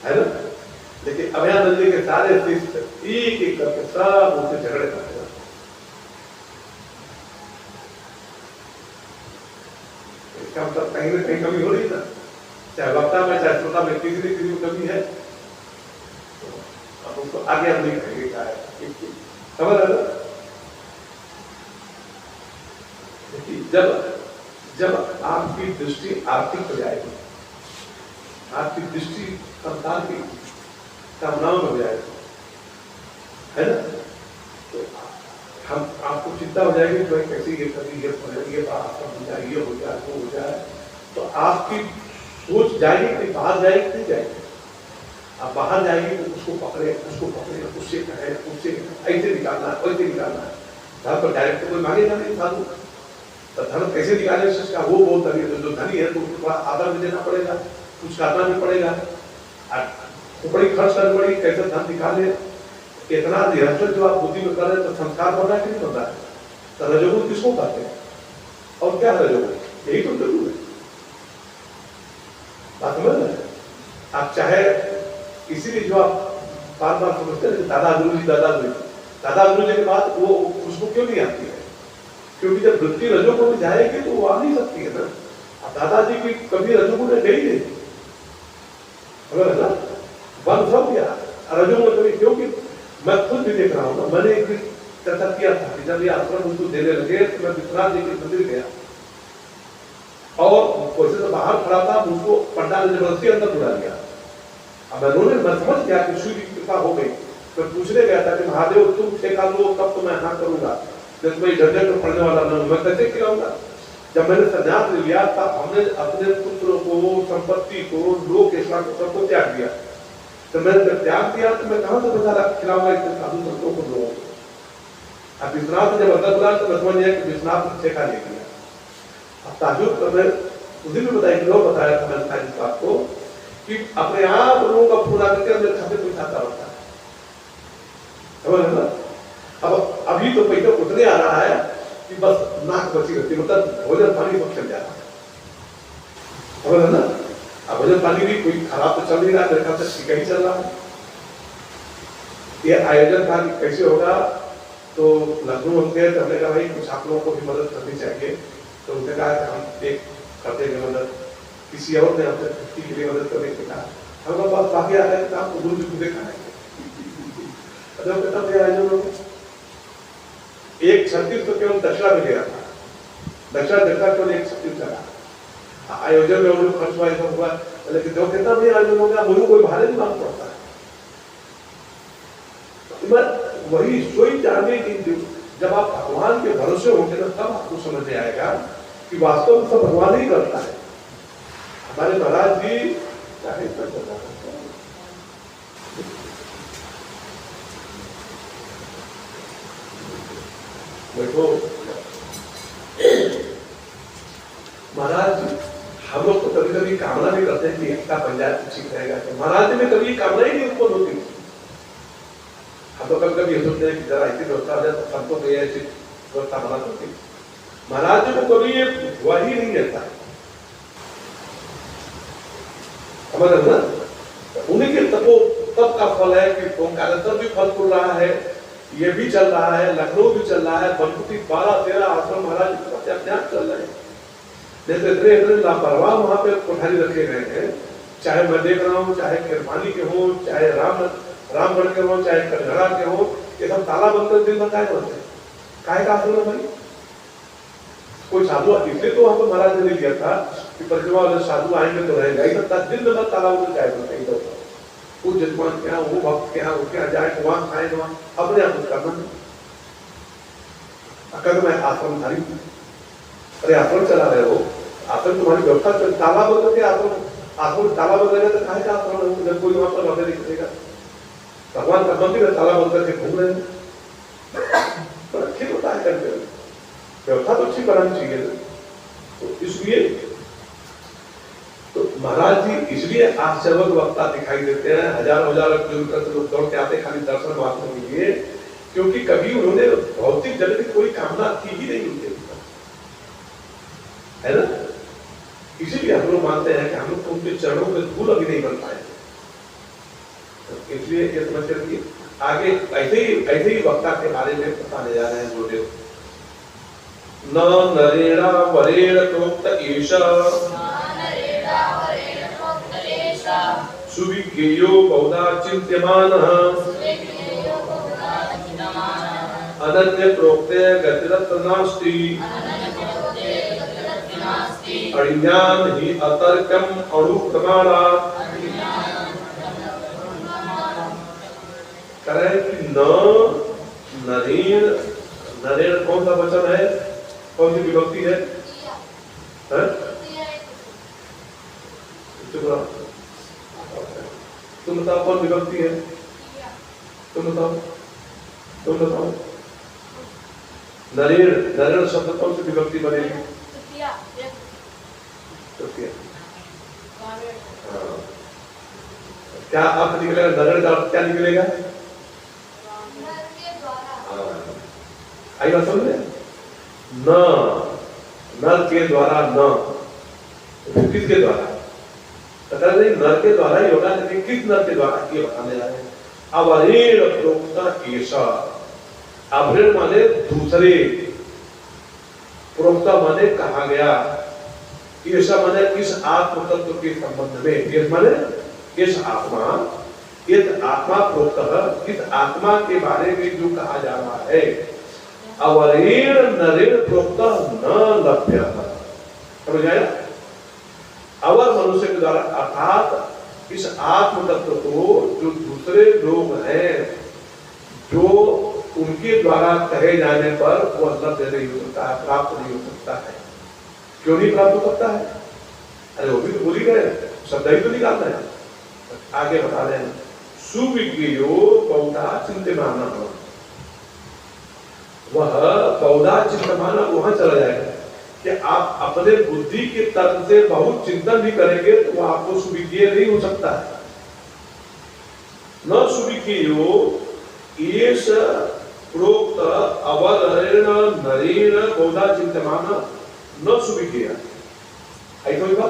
Speaker 1: है ना। लेकिन अभयानंद जी के सारे शिष्य एक एक करके सब उनसे झगड़े करते हैं। इसका मतलब कहीं ना कहीं कमी हो रही था, चाहे वक्ता में चाहे श्रोता में, किसी न किसी को कमी है। अब उसको आगे हम नहीं करेंगे क्या है, समझ रहे हो। जब आपकी दृष्टि आर्थिक हो जाएगी, आपकी दृष्टि संसार की कामनाओं में हो जाएगी, है ना, तो हम आपको चिंता हो जाएगी कि भाई कैसे ये कभी ये बात हो जाए, ये हो जाए, वो हो जाए, तो आपकी सोच जाएगी कि बाहर जाएगी नहीं जाएगी। आप बाहर जाएगी तो उसको पकड़े, उससे कहे, उससे ऐसे निकालना है, वैसे निकालना है। घर पर डायरेक्ट कोई मांगेगा नहीं, साधु तो धर्म कैसे निकाले उसका वो बहुत तरीके। तो जो धनी है तो उसको थोड़ा आदर भी देना पड़ेगा, कुछ करना भी पड़ेगा, खोपड़ी खर्च करनी पड़ेगी, कैसे धन निकाले। इतना निरंतर जो आप बुद्धि में कर रहे हैं तो संस्कार बन रहा है कि नहीं बन रहा है? तो रजोगुण किसको कहते हैं और क्या रजोगुण? यही तो जरूर है। बात समझ रहे हैं आप? चाहे इसीलिए जो आप बार बार समझते हैं दादा गुरु जी, दादा गुरु जी, दादा गुरु जी के बाद वो उसको क्यों नहीं आती है? क्योंकि जब वृत्ति रजोगुण में जाएगी तो वो आ नहीं सकती है ना। दादाजी की कभी रजोगुण में गई नहीं, है ना, बंद हो गया रजोगुण कभी। क्योंकि मैं खुद भी देख रहा हूँ ना, मैंने एक दिन चर्चा किया था कि जब ये आश्रम उनको देने लगे तो मैं विश्वनाथ जी के मंदिर गया और वैसे तो बाहर खड़ा था, उनको पंडाल ने जबरदस्ती अंदर बुला लिया। अब मैं समझ गया कि सूर्य की कृपा हो गई। मैं पूछने गया था कि महादेव तुम ठेका लो तब तो मैं हाँ करूंगा, जब मैं झंझट में पड़ने वाला ना, मैं कैसे खिलाऊंगा? जब मैंने संन्यास लिया था, हमने अपने पुत्र को, संपत्ति को, लोक सबको त्याग दिया। तो मैंने जब त्याग दिया तो मैं कहां से बेचारा खिलाऊंगा इतने साधु संतों को, लोगों को? अब विश्वनाथ जब अंदर बुला तो मैं समझ गया कि विश्वनाथ ने ठेका ले लिया। अब ताजुब तो मैं उस दिन भी बताया था मैंने इस बात को कि अपने आप लोगों का फोन आकर के मेरे खाते पैसा आता रहता है, समझ ना? अब अभी तो पैसा उतने आ रहा है कि बस नाक बची रहती, मतलब भोजन पानी सब चल जाता है, समझ ना? अब भोजन पानी भी कोई खराब तो चल नहीं रहा, मेरे ख्याल से ठीक ही चल रहा है। ये आयोजन था कि कैसे होगा, तो लखनऊ हम गए तो हमने कहा भाई कुछ आप लोगों को भी मदद करनी चाहिए। तो उनने कहा कि हम एक करते हैं मदद, किसी और ने हमसे छुट्टी के लिए मदद करने को कहा। हमारे पास बाकी आता है कि आपको गुरु जी को देखा है एक 36 तो केवल दक्षिणा में गया था, दक्षिणा केवल एक 36 चला। आयोजन में उन्होंने खर्च हुआ सब हुआ, लेकिन जो कितना भी आयोजन हो गया मुझे कोई भाड़े नहीं मांग पड़ता है। वही सोई जाने की जब आप भगवान के भरोसे होंगे ना तब आपको समझ में आएगा कि वास्तव में सब भगवान ही करता है। हमारे महाराज जी चाहे देखो महाराज हम लोग तो कभी कभी कामना भी करते हैं कि एकता पंजाब ठीक रहेगा, तो महाराज में कभी कामना ही नहीं उत्पन्न होती। हम तो कभी कभी ये सोचते हैं कि जरा ऐसी व्यवस्था हो जाए तो सबको तो ऐसी व्यवस्था बना सकती। महाराज को कभी ये हुआ ही नहीं रहता, समझ ना? उन्हीं के तब का फल है कि ओंकारेश्वर भी फल फूल रहा है, ये भी चल रहा है, लखनऊ भी चल रहा है, बनपुटी 12-13 आश्रम महाराज अपने आप चल रहे हैं। जैसे इतने लापरवाह वहां पे कोठारी रखे गए हैं, चाहे मैं देख रहा हूँ, चाहे किरपानी के हो, चाहे रामगढ़ के हो, चाहे कटघरा के हो, ये सब ताला बंद कर दिन भर काय बनते, काय का आश्रम है भाई? कोई साधु इसलिए तो वहां पर महाराज ने लिया था कि परिक्रमा वाले साधु आएंगे तो रहेगा, इधर दिन भर ताला बंद काय बनते, इधर वो जजमान क्या, वो भक्त क्या, वो क्या जाए तो वहां खाए तो वहां अपने आप कुछ करना नहीं। अगर मैं आश्रम धारी, अरे आश्रम चला रहे हो, आश्रम तुम्हारी व्यवस्था ताला बंद करके आश्रम ताला बंद रहेगा तो काहे का आश्रम है? जब कोई वहां पर रहने नहीं करेगा, भगवान का मंदिर में ताला बंद करके घूम रहे हैं, तो ठीक होता है करके व्यवस्था तो अच्छी करानी चाहिए। तो इसलिए तो महाराज जी इसलिए आश्चर्यवत वक्ता दिखाई देते हैं, हजारों किलोमीटर से लोग दौड़ के आते खाली दर्शन मात्र के लिए, क्योंकि कभी उन्होंने भौतिक जगत की कोई कामना की ही नहीं उनके ऊपर, है ना? इसीलिए हम लोग मानते हैं कि हम लोग उनके चरणों में धूल अभी नहीं बन पाए। तो इसलिए ये समझ कर आगे ऐसे ही वक्ता के बारे में बताने जा रहे हैं गुरुदेव। न नरेणा वरेण प्रोक्त ईशा सुविज्ञेयो बहुधा चिन्त्यमानः अनन्य प्रोक्ते गतिरत्र नास्ति अज्ञान ही अतर्कम अणुप्रमाणात्। कह रहे हैं कि न नरेण, नरेण कौन सा वचन है, कौन सी विभक्ति है? तुम बताओ कौन विभक्ति है? तुम बताओ नरेण, नरेण शब्द कौन सी विभक्ति बनेगी? तृतीया। हाँ। क्या अर्थ निकलेगा? नरेण का अर्थ क्या निकलेगा? आई बात समझ में? न, नर के द्वारा न, किसके द्वारा? पता नहीं, नर के द्वारा ही होगा, लेकिन किस नर के द्वारा ये बताने जा रहे हैं। अवरेण प्रोक्ता ऐसा, अवरेण माने दूसरे, प्रोक्ता माने कहा गया, ऐसा माने इस आत्म तत्व के संबंध में, इस माने इस आत्मा, इस आत्मा प्रोक्त, इस आत्मा के बारे में जो कहा जा रहा है, अवरेण नरेण प्रोक्त न लभ्य। समझ आया? अवर मनुष्य के द्वारा, अर्थात इस आत्म तत्व को जो दूसरे लोग हैं, जो उनके द्वारा कहे जाने पर वह लभ्य नहीं हो सकता है, प्राप्त नहीं हो सकता है। क्यों नहीं प्राप्त हो सकता है? अरे वो भी तो भूल ही गए, शब्द ही तो निकालना है। आगे बता रहे हैं, सुविज्ञेयो बहुधा चिंत्यमान, वह बहुधा चिंत्यमान वहां चला जाएगा कि आप अपने बुद्धि के तर्क से बहुत चिंतन भी करेंगे तो वह आपको सुविज्ञेय नहीं हो सकता है। न सुविज्ञेयो एष प्रोक्त अवरेण नरेण बहुधा चिंत्यमान न सुविज्ञेय। ऐसा होगा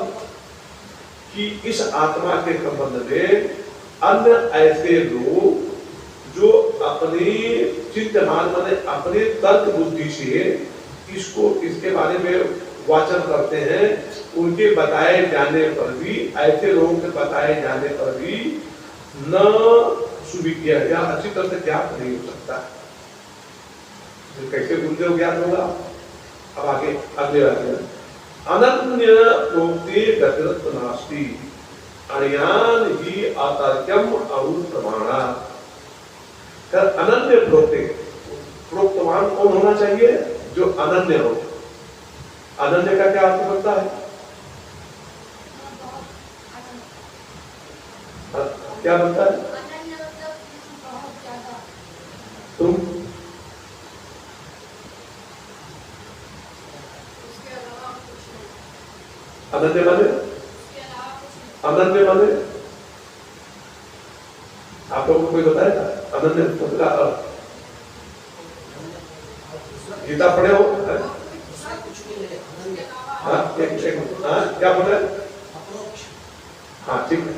Speaker 1: कि इस आत्मा के संबंध में अन्य ऐसे लोग जो अपनी चिंतमान माने अपने तर्क बुद्धि से इसको, इसके बारे में वाचन करते हैं, उनके बताए जाने पर भी, ऐसे लोगों के बताए जाने पर भी न सुविज्ञ या अच्छी तरह से ज्ञात नहीं हो सकता। तो कैसे गुरुदेव ज्ञात होगा? अब आगे अगले वाक्य, अनन्य प्रोक्ते गतिरत्व नास्ति अनयान ही अतर्क्यम अरुण प्रमाणा। अनन्य प्रोक्ते, प्रोक्तवान कौन होना चाहिए? जो अनन्य हो। अनन्य का क्या अर्थ बनता है? क्या बनता है? तुम अनन्य माने, अनन्य माने आप लोगों को कोई बताएगा अनन्य शब्द का अर्थ? गीता पढ़े हो? क्या बोल रहे? हाँ ठीक है।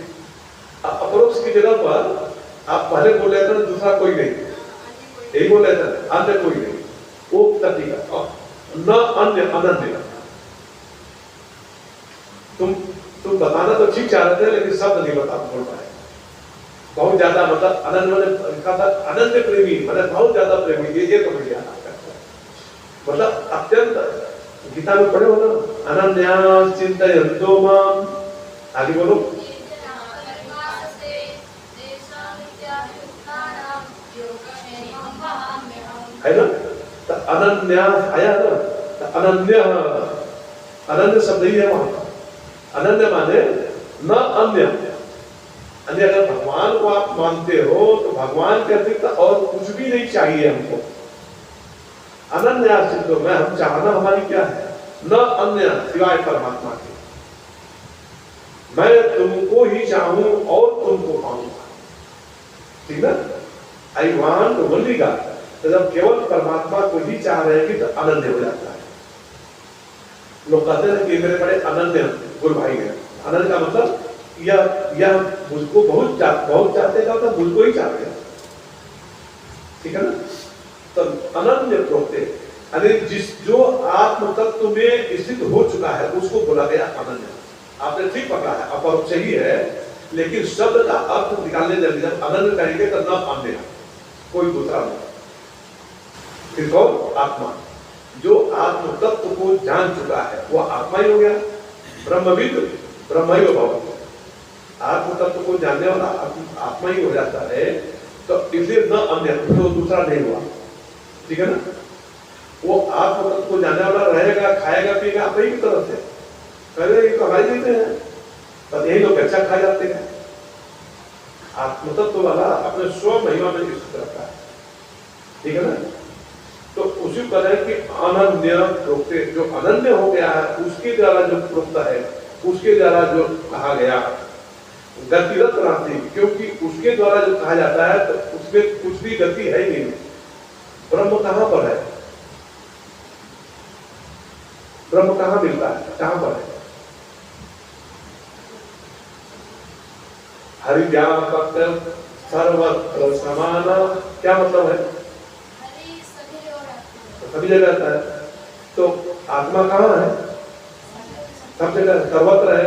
Speaker 1: अपरोक्ष की जगह पर आप पहले बोल रहे थे दूसरा कोई नहीं, यही बोल रहे थे, अन्य कोई नहीं, वो तटी का न अन्य, अनन्य। तुम बताना तो ठीक चाह रहे थे लेकिन शब्द नहीं बता बोल पाए। बहुत ज्यादा मतलब अनन्य प्रेमी, मतलब बहुत ज्यादा प्रेमी, ये तो मुझे याद मतलब अत्यंत। गीता में पढ़े हो ना, अनन्या चिंतयन्तो माम, आगे बोलो। है ना? तो अनन्या आया ना, तो अनन्य, अनन्य शब्द ही है वहां। अनन्य माने न अन्य, अन्य अगर भगवान को आप मानते हो तो भगवान के अतिरिक्त और कुछ भी नहीं चाहिए हमको। अनन्य अस्तित्व में हम चाहना हमारी क्या है? न अन्य सिवाय परमात्मा के। मैं तुमको ही चाहूं और तुमको पाऊंगा, ठीक है? I want only God. तो जब केवल परमात्मा को ही चाह रहे हैं कि तो अनन्य हो जाता है। लोग कहते हैं कि मेरे बड़े अनन्य गुरु भाई है। अनन्य का मतलब यह मुझको बहुत चाहते का मतलब मुझको ही चाहते हैं, ठीक है ना? तो अनन्य प्रोक्ते, अरे जिस जो आत्म तत्व में स्थित हो चुका है उसको बोला गया अनन्य। आपने ठीक पकड़ा है, अपरोक्ष ही है, लेकिन शब्द का अर्थ निकालने जब अनन्य कहेंगे तो न अन्य, कोई दूसरा नहीं। फिर कौन? आत्मा। जो आत्म तत्व को जान चुका है वह आत्मा ही हो गया। ब्रह्मविद ब्रह्म ही हो, आत्म तत्व को जानने वाला आत्मा ही हो जाता है। तो इसलिए न अन्य, तो दूसरा नहीं हुआ, ठीक है ना? वो आत्म तत्व को जानने वाला रहेगा, खाएगा पिएगा आप ही की तरफ से, पहले ये तो हमारी देते हैं, पर यही लोग अच्छा खा जाते हैं। आत्म तत्व वाला अपने स्व महिमा में स्थित रहता है, ठीक है ना? तो उसी तरह की अनन्य प्रोक्ते, जो अनन्य हो गया है उसके द्वारा जो प्रोक्त है, उसके द्वारा जो कहा गया गतिरत नास्ति, क्योंकि उसके द्वारा जो कहा जाता है तो उसमें कुछ भी गति है ही नहीं। ब्रह्म कहाँ पर है? ब्रह्म कहाँ मिलता है, कहाँ पर है? हरिव्यापक सर्वत्र समान, क्या मतलब है? सभी जगह रहता है। तो आत्मा कहाँ है? सब जगह, सर्वत्र है।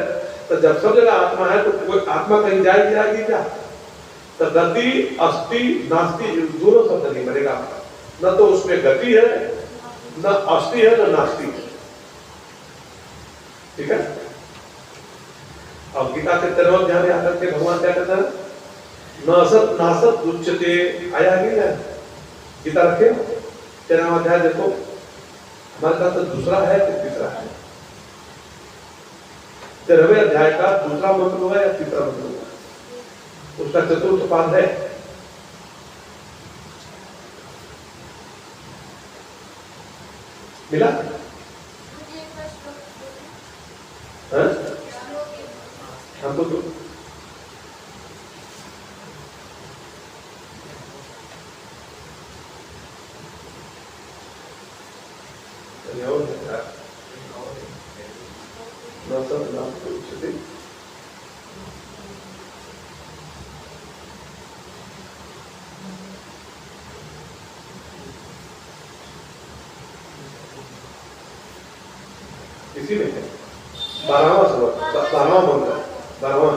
Speaker 1: तो जब सब जगह आत्मा है तो कोई आत्मा कहीं जाएगी क्या? तो गति अस्ति नास्ति दोनों शब्द नहीं बनेगा। न तो उसमें गति है, न अस्ति है, न नास्ति है। ठीक है। अब गीता के 13वें अध्याय में आकर के भगवान क्या कहता है? नासत नासत उच्चते, आया नहीं है? गीता रखे 13वां अध्याय देखो, हमारे पास तो दूसरा है कि तीसरा है? 13वें अध्याय का दूसरा मंत्र होगा या तीसरा मंत्र होगा? उसका चतुर्थ पाद है। मिला? हमको तो इसी में है 12वां मंत्र, 12वां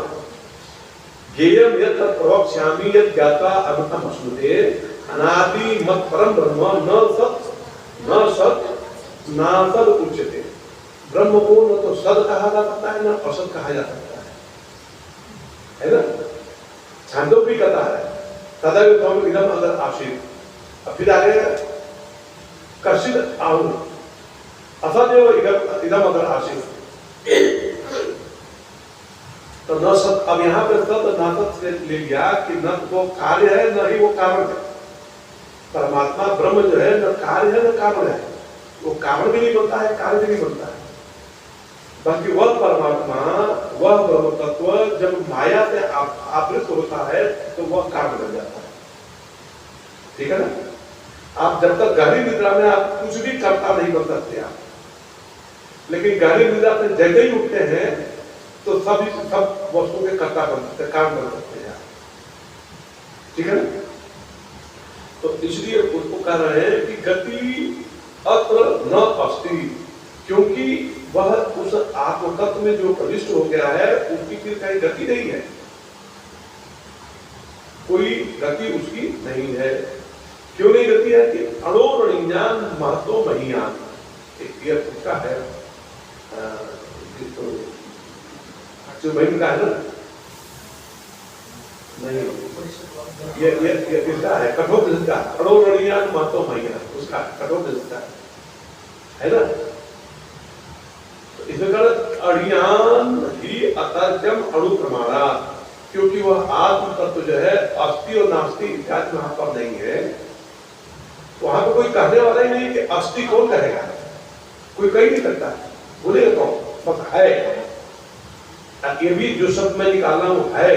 Speaker 1: ज्ञेयम यत् प्रवक्ष्यामि यत् ज्ञात्वा अमृतम् अश्नुते अनादि मत् परम ब्रह्म न सत् नासद उच्यते। ब्रह्म को न तो सद कहा जा सकता है, न असद कहा जा सकता है ना? छांदोग्य कहता है तदैव त्वम् इदम् अगर आसीत्। अब फिर आगे कश्चित् आहु असदेव इदम् अगर आसीत्। तो न सत, अब यहाँ पे सत नासत से ले लिया कि न वो कार्य है न ही वो कारण है। परमात्मा ब्रह्म जो है न कार्य है न कारण है, वो कारण भी नहीं बनता है, कार्य भी नहीं बनता है। बल्कि वह परमात्मा, वह ब्रह्म तत्व जब माया से आवृत होता है तो वह कारण बन जाता है। ठीक है ना? आप जब तक गहरी निद्रा में आप कुछ भी करता नहीं बन सकते आप, लेकिन गहरी निद्रा से जैसे ही उठते हैं तो सब वस्तु के कर्ता बन सकते, कारण बन सकते हैं। ठीक है ना? तो इसलिए उसको कह रहे हैं कि गति अत्र न अस्ति, क्योंकि वह उस आत्म तत्व में जो प्रविष्ट हो गया है उसकी फिर कहीं गति नहीं है, कोई गति उसकी नहीं है। क्यों नहीं गति है? कि अणोरणीयान महतो महियान, ये उसका है जो बहन का है ना, नहीं ये इसका है कठोर जिसका अणोरणीयान महतो महियान, उसका कठोर जिसका है ना। तो इसमें कहा अड़ियान ही अतर्जम अणु प्रमाणा, क्योंकि वह आत्म तत्व जो है अस्थि और नास्ति इत्यादि वहां पर नहीं है। वहां पर कोई कहने वाला ही नहीं कि अस्थि कौन कहेगा, कोई कह नहीं सकता, बोलेगा कौन? बस है। ये भी जो शब्द मैं निकाल रहा हूं है,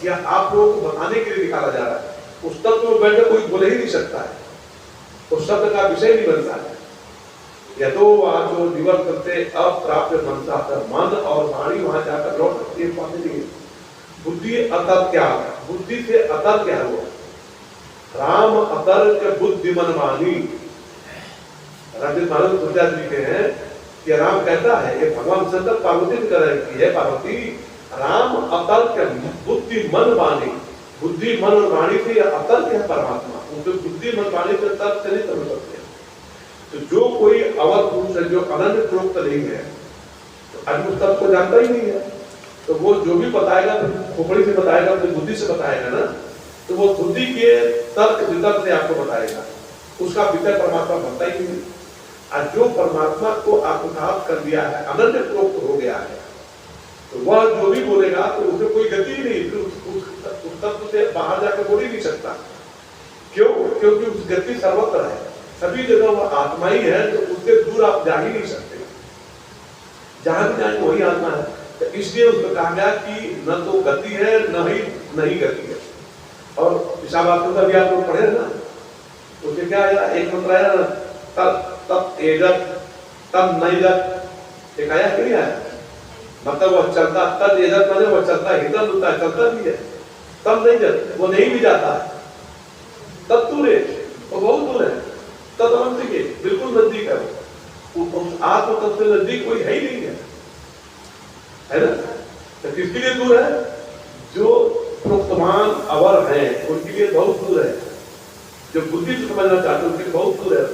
Speaker 1: या आप लोगों को बताने के लिए निकाला जा रहा है। उस तत्व में बैठकर कोई बोले ही नहीं सकता है, उस शब्द का विषय नहीं बनता है। यतो वाचो निवर्तन्ते अप्राप्य मनसा, मन और वाणी वहां जाकर लौट सकती है, पाते नहीं। बुद्धि अतर क्या, बुद्धि से अतर क्या हुआ? राम अतर के बुद्धि मन वाणी। रंजित मानव तुलसीदास लिखते हैं कि राम कहता है, ये भगवान शंकर पार्वती की तरह की है, पार्वती राम अतर के बुद्धि मन वाणी, बुद्धि मन और वाणी से अतर क्या परमात्मा, उनके बुद्धि मन वाणी से तर्क से नहीं समझ सकते। तो जो कोई अवध पुरुष है जो अनन्य प्रोक्त नहीं है, तो अद्भुत तत्व को जानता ही नहीं है, तो वो जो भी बताएगा तो खोपड़ी से बताएगा, तो बुद्धि से बताएगा ना, तो वो बुद्धि के तर्क वितर्क से आपको बताएगा, उसका विषय परमात्मा बनता ही नहीं। और जो परमात्मा को आत्मसात कर दिया है, अनन्य प्रोक्त हो गया है, तो वह जो भी बोलेगा तो उसमें कोई गति नहीं, उस तत्व से बाहर जाकर बोल ही नहीं सकता। क्यों? क्योंकि उस गति सर्वत्र है, सभी जगह वो आत्मा ही है, तो उससे दूर आप जा ही नहीं सकते। जहां भी जाएंगे वही आत्मा है। तो इसलिए उसको कहा गया कि न तो गति है न ही नहीं गति है। और ईशावास्य का भी आप लोग पढ़े ना, उसके क्या आया, एक मंत्र आया ना, तब तब एजत तब नहीं जत, एक आया कि नहीं आया? मतलब वह चलता, तब एजत माने वह चलता, हितन होता है, चलता भी है, तब नहीं जत, वो नहीं भी जाता है, तब दूर है, वो बहुत दूर है, तब नजदीक है, बिल्कुल नजदीक है। आत्म तत्व से नजदीक कोई है ही नहीं है ना? तो किसके लिए दूर है? जो प्रोक्तमान अवर है उनके लिए बहुत दूर है, जो बुद्धि से समझना चाहते हैं उनके लिए बहुत दूर है।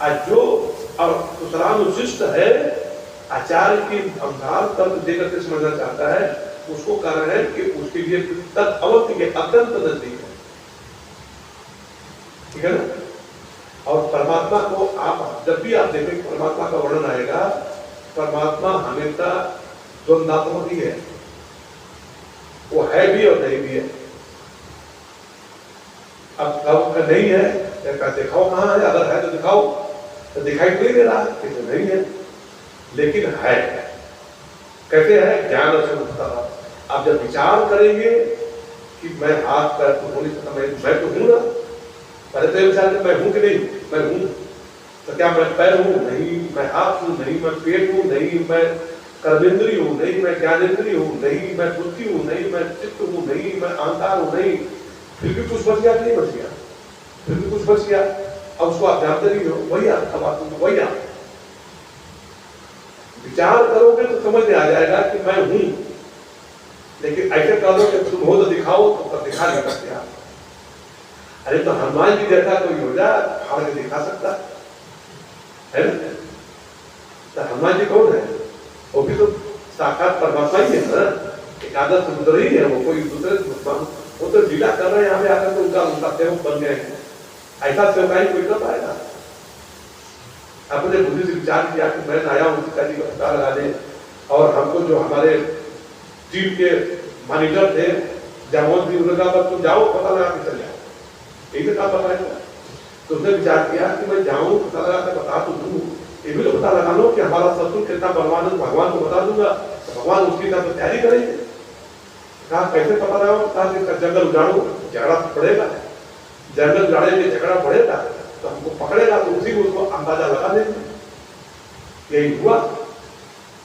Speaker 1: आज जो कुशलानुशिष्ट है, आचार्य की अंधार तत्व देकर के समझना चाहता है, उसको कारण है कि उसके लिए तत्अवत के अत्यंत नजदीक है, ठीक है ना? और परमात्मा को आप जब भी आप देखें, परमात्मा का वर्णन आएगा, परमात्मा हमेशा द्वंदात्मक ही है, वो है भी और नहीं भी है। अब कब नहीं है, दिखाओ कहाँ है, अगर है तो दिखाओ, तो दिखाई तो नहीं दे रहा, तो नहीं है, लेकिन है। कैसे है? ज्ञान से उठता है। आप जब विचार करेंगे कि मैं हाथ पैर तो हो नहीं सकता, मैं तो हूं ना, पहले तो विचार मैं हूं कि नहीं, मैं हूं, तो क्या मैं पैर हूं? नहीं। मैं हाथ हूं? नहीं। मैं पेट हूं? नहीं। मैं कर्मेंद्रिय हूं? नहीं। मैं ज्ञानेंद्रिय हूं? नहीं। मैं बुद्धि हूं? नहीं। मैं चित्त हूं? नहीं। मैं अहंकार हूं? नहीं। फिर भी कुछ बच गया कि नहीं बच गया? फिर भी कुछ बच गया। अब उसको आप जानते नहीं हो, वही अब आप वही आप विचार करोगे तो समझ में आ जाएगा कि मैं हूं, लेकिन ऐसे कह दो कि तुम हो तो दिखाओ, तो दिखा नहीं सकते आप। अरे तो हनुमान जी जैसा कोई हो जाए, फाड़ के दिखा सकता है ना? तो हनुमान जी कौन है? वो भी तो साक्षात परमात्मा ही है ना, एकादश रुद्र ही है, वो कोई दूसरे, वो तो लीला कर रहे हैं यहाँ पे आकर, तो उनका सेवक बन गए हैं। ऐसा सेवकाई कोई कर पाएगा? अपने बुद्धि से विचार किया कि मैं आया हूँ सीता जी का पता लगाने, और हमको जो हमारे टीम के मॉनिटर थे जामोद जी, उन्होंने कहा तुम जाओ पता लगा के चल जाओ, यही तो काम बताया। तो उसने विचार किया कि मैं जाऊं, पता लगा के बता तो दूं, ये भी तो पता लगा लो कि हमारा शत्रु कितना बलवान है, भगवान को बता दूंगा, तो भगवान उसकी तरफ तैयारी करेंगे। कहा कैसे पता लगाओ? कहा कि जंगल उजाड़ो, झगड़ा पड़ेगा, जंगल उजाड़े में झगड़ा बढ़ेगा तो हमको पकड़ेगा, तो उसी को उसको अंदाजा लगा देंगे। यही हुआ,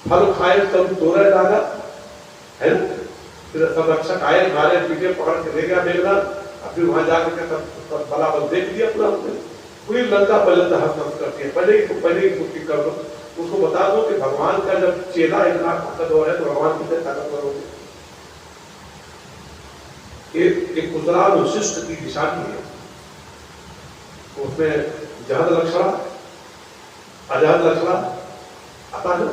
Speaker 1: फल खाए सब तोड़े लागा, है ना? फिर सब रक्षक आए, मारे पीछे, पकड़ के ले गया मेघना, फिर वहां जाकर के सब बलाबल देख लिया पूरा, पूरी लंका पर्यंत हस्त करती है। पहले ही मुक्ति कर दो, उसको बता दो कि भगवान का जब चेला इतना ताकतवर है तो भगवान कितने ताकतवर होंगे। एक कुशलानुशिष्ट की निशानी है, उसमें जहद लक्षणा, अजहद लक्षणा आता है,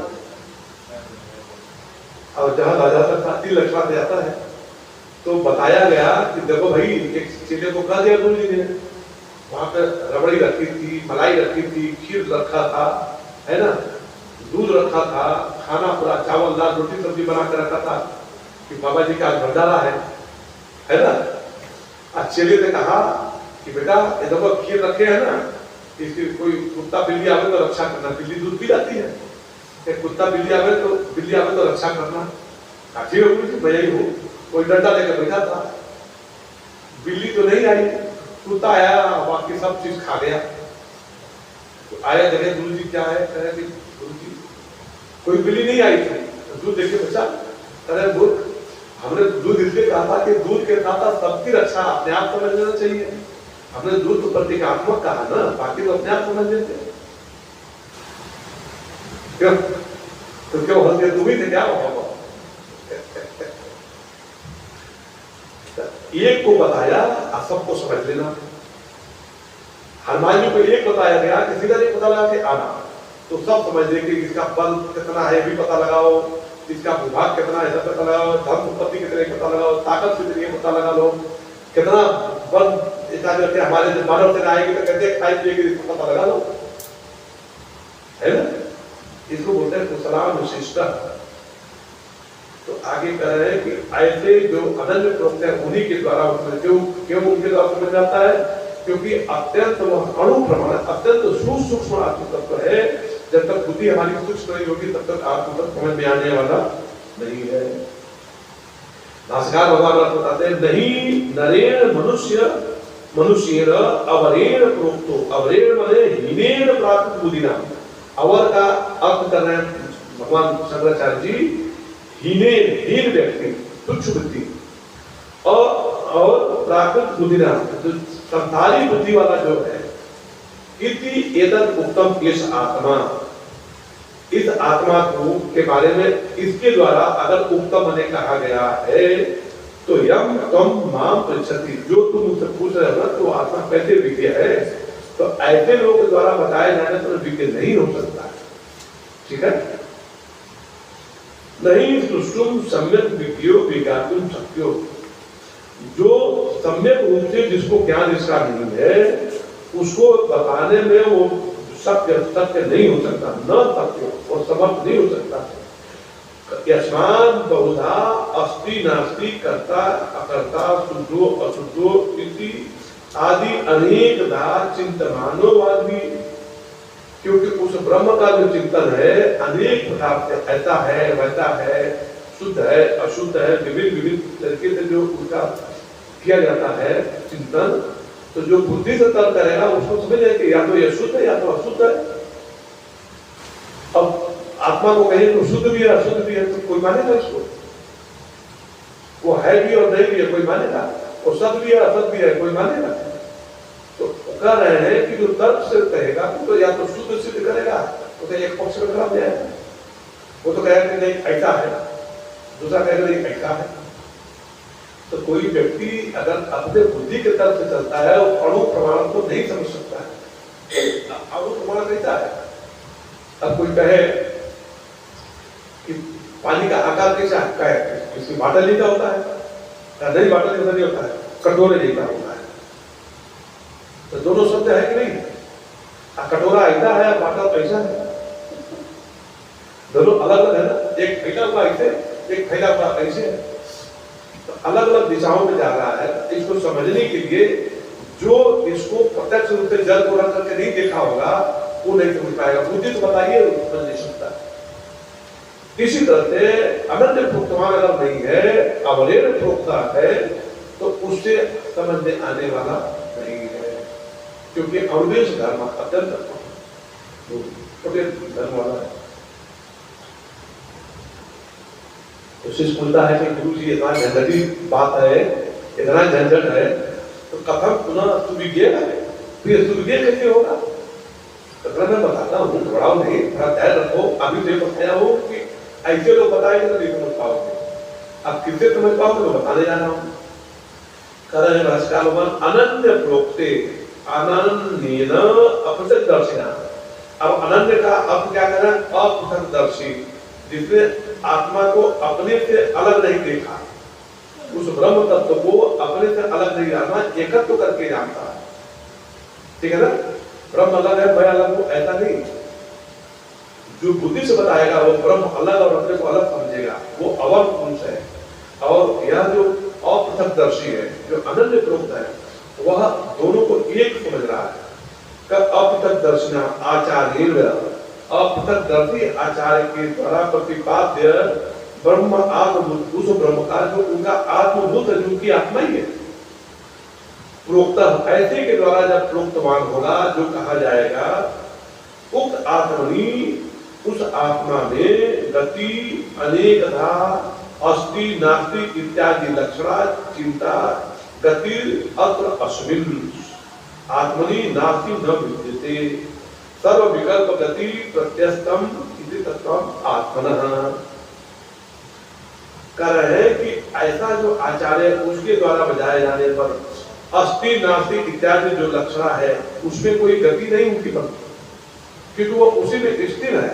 Speaker 1: और जहां राजा तक 3 लक्षणा से आता है। तो बताया गया कि देखो भाई, एक चेले को कह दिया गुरु जी ने, वहां पे रबड़ी रखी थी, मलाई रखी थी, खीर रखा था, है ना, दूध रखा था, खाना पूरा चावल दाल रोटी सब्जी बना कर रखा था कि बाबा जी का भंडारा है ना। आज चेले ने कहा कि बेटा ये देखो खीर रखे है ना, इसकी कोई कुत्ता बिल्ली आवे तो रक्षा करना, बिल्ली दूध पी जाती है, एक कुत्ता बिल्ली आवे तो रक्षा करना। काफी मैं यही हूँ, कोई डंडा लेकर बैठा था, बिल्ली तो नहीं आई, कुत्ता आया, बाकी सब चीज खा गया। तो आया जगह गुरु जी क्या है, कहे कि गुरु जी कोई बिल्ली नहीं आई थी, तो दूध देखे बच्चा, कहे दूध, हमने दूध इसलिए कहा था कि दूध के साथ सबकी रक्षा अपने आप समझ लेना चाहिए, हमने दूध को प्रतीकात्मक कहा ना, बाकी तो अपने आप समझ लेते। क्यों? तो क्यों हंस गए? तुम ही थे क्या? एक को बताया, सबको समझ लेना। हनुमान जी को एक बताया गया कि सीधा एक पता लगा के आना, तो सब समझ ले कि इसका बल कितना है भी पता लगाओ, इसका विभाग कितना है सब पता लगाओ, धर्म उत्पत्ति कितने पता लगाओ, ताकत कितनी पता लगा लो, कितना बल ऐसा करके हमारे जब मानव सेना आएगी तो कैसे खाई पिएगी इसको पता लगा लो, है ना। इसको बोलते हैं कुशलानुशिष्ट। तो आगे कह रहे हैं कि ऐसे जो अनन्य प्रवृत्ति है उन्हीं के द्वारा उसमें क्यों उनके द्वारा समझ जाता है क्योंकि अत्यंत वह अणु प्रमाण अत्यंत सूक्ष्म आत्म तत्व है। जब तक बुद्धि हमारी सूक्ष्म नहीं होगी तब तक आत्म तत्व समझ में आने वाला नहीं है। भाष्यकार भगवान बताते हैं नहीं नरेण मनुष्येन अवरेण प्रोक्तो, अवरेण माने हीनेन प्राप्त बुद्धिना। अवर का अर्थ कर रहे हैं भगवान शंकराचार्य जी, हीन व्यक्ति तुच्छ बुद्धि और प्राकृत बुद्धिना जो संसारी बुद्धि वाला जो है, इति एतद उत्तम इस आत्मा, इस आत्मा को के बारे में इसके द्वारा अगर उत्तम ने कहा गया है तो यम तम माम पृच्छति, जो तुम मुझसे पूछ रहे हो ना तो आत्मा कैसे विज्ञ है, तो ऐसे लोगों के द्वारा बताए जाने पर विज्ञ नहीं हो सकता। ठीक है, नहीं सुष्टुम सम्यक विज्ञो विज्ञातुम शक्यो, जो सम्यक रूप से जिसको ज्ञान इसका नहीं है उसको बताने में वो सत्य नहीं हो सकता, न सत्य और समर्थ नहीं हो सकता। यस्मात् बहुधा अस्ति नास्ति कर्ता अकर्ता शुद्धो अशुद्धो इति आदि अनेकधा चिंतमानो आदमी, क्योंकि उस ब्रह्म का जो चिंतन है अनेक प्रकार से ऐसा है वैसा है, शुद्ध है अशुद्ध है, विभिन्न तरीके से जो उनका किया जाता है चिंतन, तो जो बुद्धि से तर्क करेगा उसको समझ जाए कि या तो ये शुद्ध है या तो अशुद्ध है। अब आत्मा को कहें तो शुद्ध भी है अशुद्ध भी है तो कोई मानेगा इसको, वो है भी और नहीं भी है कोई मानेगा, और सत्य भी है असत भी है कोई मानेगा। तो कह रहे हैं कि जो तर्क से कहेगा तो या तो शुद्ध सिद्ध करेगा तो तो एक पक्ष में खराब जाएगा, वो तो कहेगा कि नहीं ऐसा है, दूसरा कहेगा नहीं ऐसा है। तो कोई व्यक्ति अगर अपने बुद्धि के तर्क से चलता है वो अणु प्रमाण को नहीं समझ सकता है। अणु प्रमाण कैसा है, अब कोई कहे कि पानी का आकार कैसा है, किसी बाटल जैसा होता है, नहीं बाटल जैसा नहीं होता है, कटोरे जैसा होता है, तो दोनों शब्द है कि नहीं, कटोरा ऐसा है बाटल ऐसा है, दोनों अलग अलग है ना, एक फैला हुआ ऐसे एक फैला हुआ ऐसे है, तो अलग अलग दिशाओं में जा रहा है। इसको समझने के लिए जो इसको प्रत्यक्ष रूप से जल को रख करके नहीं देखा होगा वो नहीं समझ पाएगा, बुद्धि तो बताइए समझ नहीं सकता। इसी तरह से अनन्य प्रोक्तवान अगर नहीं है, अवलेन प्रोक्ता है, तो उससे समझ में आने वाला नहीं है, क्योंकि अवलेश धर्म अत्यंत धर्म वाला है। उससे सुनता है कि गुरु जी इतना झंझटी बात है, इतना झंझट है, तो कथम पुनः सुविज्ञ है, फिर सुविज्ञ कैसे होगा? तो मैं बताता हूँ, घबराओ नहीं, थोड़ा ध्यान रखो। अभी तो बताया हूँ कि ऐसे लोग बताएंगे तो नहीं समझ पाओगे, अब किससे समझ पाओगे तो बताने जा रहा हूँ। कर रहे भाष्यकार अनन्य प्रोक्ते अनन्येन अपृथक्दर्शिना। अब अनन्य का अर्थ क्या कर रहा है? अपृथक्दर्शी, जिसने आत्मा को अपने से अलग नहीं देखा, उस ब्रह्म तत्व को अपने से अलग नहीं जानना, एकत्व करके जानता है। ठीक है ना, ब्रह्म अलग है मैं अलग हूं ऐसा नहीं, जो बुद्धि से बताएगा वो ब्रह्म अलग और अपने को अलग समझेगा, वो अवर पुरुष है। और यह जो अपृथक्दर्शी है, जो अनन्य प्रोक्त है, वह दोनों को एक समझ रहा है। अपृथक्दर्शिना आचार्य, अपृथक्दर्शी आचार्य के द्वारा प्रतिपाद्य ब्रह्म आत्मभूत, उस ब्रह्म का जो उनका आत्मभूत है, जो की आत्मा ही है, प्रोक्त ऐसे के द्वारा जब प्रोक्तवान होगा, जो कहा जाएगा उक्त आत्मनि, उस आत्मा में गति अनेकधा अस्ति नास्ति इत्यादि लक्षणा चिंता गति अत्र अस्मिन् आत्मनि नास्ति न विद्यते सर्व विकल्प गति प्रत्यस्तम इति तत्वम आत्मनः। कर रहे हैं कि ऐसा जो आचार्य उसके द्वारा बजाए जाने पर अस्ति नास्ति इत्यादि जो लक्षणा है उसमें कोई गति नहीं उनकी बनती, क्योंकि वो उसी में स्थिर है।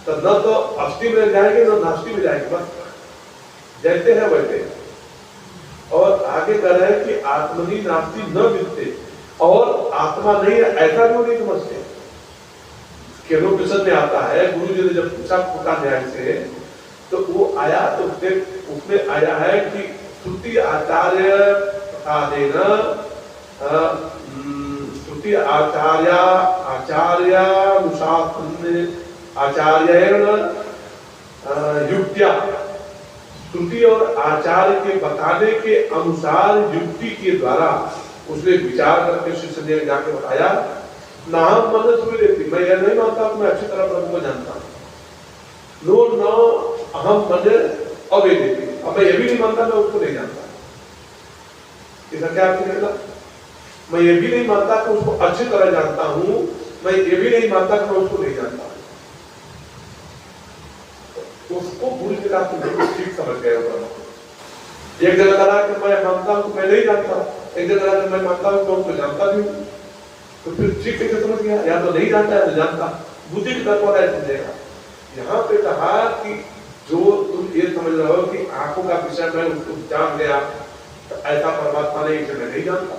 Speaker 1: तो न तो अस्ति में जाएंगे न नास्ति में जाएंगे, बस जैसे है वैसे। और आगे कह रहे हैं कि आत्मनि नास्ति न विद्यते, और आत्मा नहीं है ऐसा क्यों नहीं समझते। केनोपनिषद में आता है, गुरु जी ने जब पूछा फूका न्याय से, तो वो आया तो उसमें आया है कि श्रुति आचार्य प्रसादेन श्रुति आचार्येण युक्त्या, श्रुति और आचार्य के बताने के अनुसार युक्ति के द्वारा उसने विचार करके शिष्य ने जाके बताया, ना हम मन सुन लेती, मैं यह नहीं मानता मैं अच्छी तरह प्रभु को जानता हूँ, नो न अहम मन अवेदिति, अब मैं ये भी नहीं मानता मैं उसको नहीं जानता। इसका क्या अर्थ निकला? मैं ये भी नहीं मानता कि उसको अच्छी तरह जानता हूं, मैं ये भी नहीं मानता कि मैं उसको नहीं जानता। उसको भूल के आप ठीक समझ गए होगा। एक जगह कहा कि मैं मानता हूं मैं नहीं जानता, एक जगह कहा कि मैं मानता हूं तो उसको जानता भी हूं, तो फिर ठीक कैसे समझ गया? या तो नहीं जानता है तो जानता, बुद्धि की तरफ वाला समझेगा। यहाँ पे कहा कि जो तुम ये समझ रहे हो कि आंखों का विषय मैं उसको जान गया, तो ऐसा परमात्मा नहीं, इसे मैं नहीं जानता।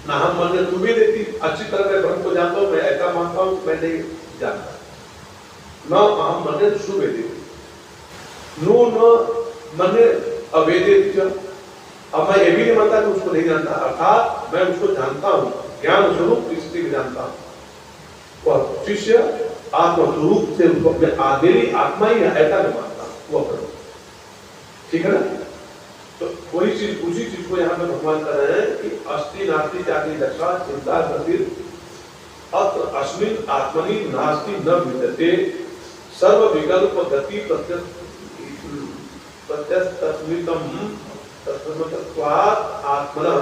Speaker 1: ना हम मन ने तुम्हें देती, अच्छी तरह मैं ब्रह्म को जानता हूं, मैं ऐसा मानता हूं मैं नहीं जानता। न अहम मन ने सुवेदित, नो न मन अवेदित, अब मैं ये भी नहीं मानता कि उसको नहीं जानता, अर्थात मैं उसको जानता हूं, ज्ञान स्वरूप स्थिति में जानता हूं। वह शिष्य आत्मस्वरूप से उसको अपने मेरी आत्मा ही है ऐसा नहीं मानता वो करो, ठीक है ना? तो वही चीज, उसी चीज को यहाँ पे भगवान कर रहे हैं कि अस्ति नास्ति चाति दशा चिंता गति अत्र अस्मिन् आत्मनि नास्ति न विद्यते सर्व विकल्प गति प्रत्यस्तस्मितम तत्त्वात् आत्मनः,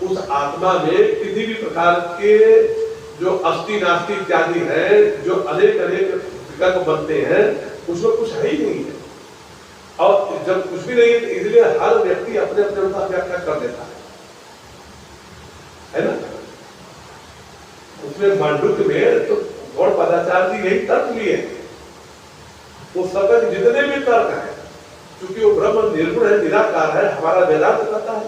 Speaker 1: उस आत्मा में किसी भी प्रकार के जो अस्ति नास्ति इत्यादि है, जो अनेक अनेक विकल्प बनते हैं, उसमें कुछ है ही नहीं है। और जब कुछ भी नहीं है, इसलिए हर व्यक्ति अपने अपने अनुसार व्याख्या कर देता है ना? उसमें मांडुक्य में तो गौड़ पदाचार्य जी यही तर्क लिए, वो सबक जितने भी तर्क है, क्योंकि वो ब्रह्म निर्गुण है, निराकार है, हमारा वेदांत कहता है,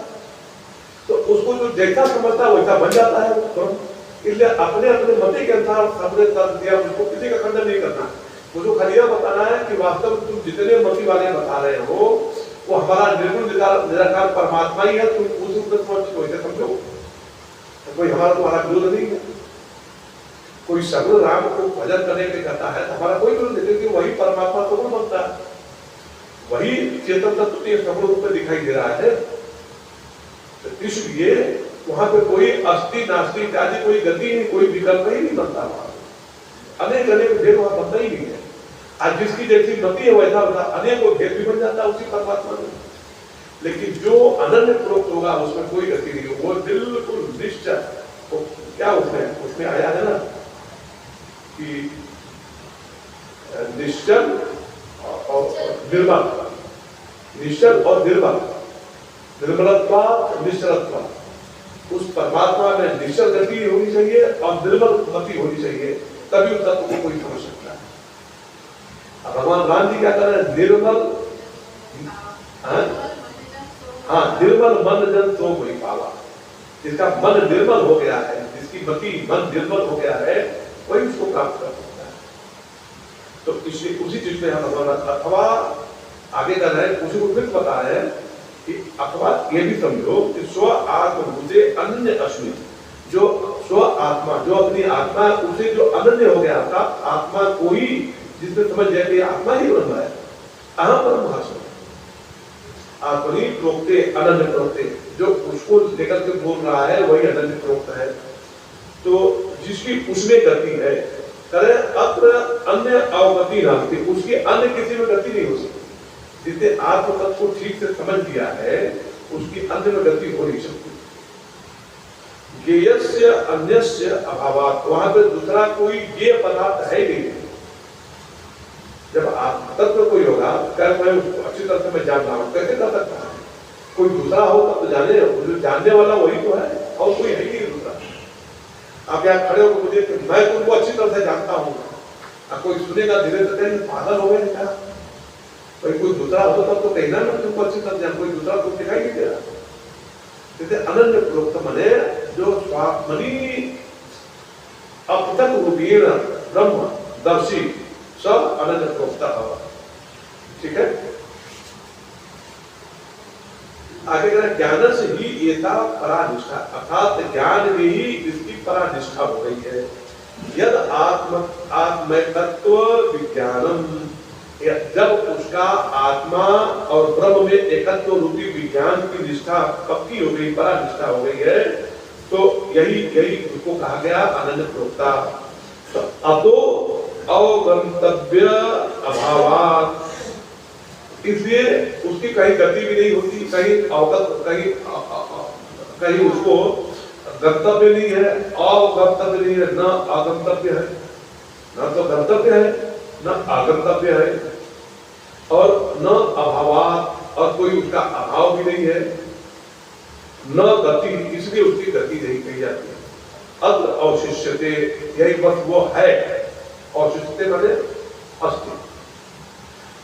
Speaker 1: तो उसको जो जैसा समझता है वैसा बन जाता है वो। इसलिए अपने अपने मति के अनुसार सबने तर्क दिया, उसको किसी का खंडन नहीं करना। मुझे खाली यह बताना है कि वास्तव में तुम जितने मति वाले बता रहे हो वो हमारा निर्गुण निराकार परमात्मा ही है, तुम उस रूप में समझो, वैसे समझो, कोई हमारा तुम्हारा विरोध नहीं है। कोई सगुण राम को भजन करने के कहता है तो हमारा कोई विरोध नहीं, क्योंकि वही परमात्मा सगुण बनता है, वही चेतन तत्व के सगुण रूप में दिखाई दे रहा है। तो इसलिए वहां पे कोई अस्ति नास्ति इत्यादि कोई गति नहीं, कोई विकल्प ही नहीं बनता, अनेक अनेक भेद वहां बनता ही नहीं है। आज जिसकी जैसी मति है वैसा वैसा अनेकों भेद भी बन जाता है उसी परमात्मा में। लेकिन जो अनन्य प्रोक्त होगा उसमें कोई गति नहीं, वो बिल्कुल निश्चय। तो क्या उसमें आया है ना कि निश्चल और निर्मल, निश्चल और निर्मल, निर्मलत्वा निश्चलत्वा, उस परमात्मा में निश्चल गति होनी चाहिए और निर्मल गति होनी चाहिए, तभी उस तत्व को कोई समझ सकता है। अब भगवान राम जी क्या कर रहे हैं? निर्मल, हाँ, निर्मल मन जन तो कोई पावा, जिसका मन निर्मल हो गया है, जिसकी मति मन निर्मल हो गया है, वही उसको प्राप्त कर सकता है। तो इसलिए उसी चीज में हम भगवान अथवा आगे कर रहे हैं, उसी को फिर बता रहे हैं कि अथवा ये भी समझो कि स्व आत्मभूते अन्य अस्मि, जो स्व आत्मा, जो अपनी आत्मा उसे जो अनन्य हो गया था, आत्मा कोई जिसने समझ लिया कि आत्मा ही ब्रह्म है, अहम ब्रह्मास्मि, आत्मनि प्रोक्ते अनन्य प्रोक्ते, जो उसको लेकर के बोल रहा है वही अनन्य प्रोक्त है। तो जिसकी उसमें गति है, करे अत्र अन्य अवगति नास्ति, उसकी अन्य किसी में गति नहीं हो सकती। जिसने आत्म तत्व को ठीक से समझ लिया है उसकी अन्य में गति हो नहीं सकती। ज्ञेयस्य अन्यस्य अभावात्, वहां पे दूसरा कोई ज्ञेय पदार्थ है नहीं। जब आत्म तत्व कोई होगा, क्या मैं उसको अच्छी तरह से मैं जान रहा हूं, कैसे कर सकता है? कोई दूसरा हो तब तो जाने, जो जानने वाला वही तो है, और कोई है ही नहीं दूसरा। आप यहाँ खड़े हो मुझे कि मैं तुमको अच्छी तरह से जानता हूँ, कोई सुनेगा धीरे धीरे पागल हो गए क्या? कोई दूसरा हो तब तो कहना ना तुमको अच्छी तरह जान, कोई दूसरा तुम दिखाई नहीं दे रहा। जैसे अनन्य प्रोक्त मने जो स्वात्मनि अपृथक रूपेण ब्रह्म दर्शी सब अनन्य प्रोक्ता, ठीक है? आगे कह ज्ञान से ही एता परानिष्ठा, अर्थात ज्ञान में ही इसकी परानिष्ठा हो गई है। यद आत्मैकत्व विज्ञानम, जब उसका आत्मा और ब्रह्म में एकत्व रूपी विज्ञान की निष्ठा पक्की हो गई, परानिष्ठा हो गई है, तो यही उसको कहा गया अनन्य प्रोक्ता। तो अतो अवगंतव्य अभावात्, इसलिए उसकी कहीं गति भी नहीं होती, कहीं अवगत, कहीं उसको गंतव्य नहीं है, अगंतव्य नहीं है, न आगंतव्य है, न तो गंतव्य है न आगंतव्य है, और न अभावात्, और कोई उसका अभाव भी नहीं है, न गति, इसलिए उसकी गति नहीं कही जाती है। अत्र अवशिष्यते, यही बस वो है, अवशिष्यते माने अस्ति,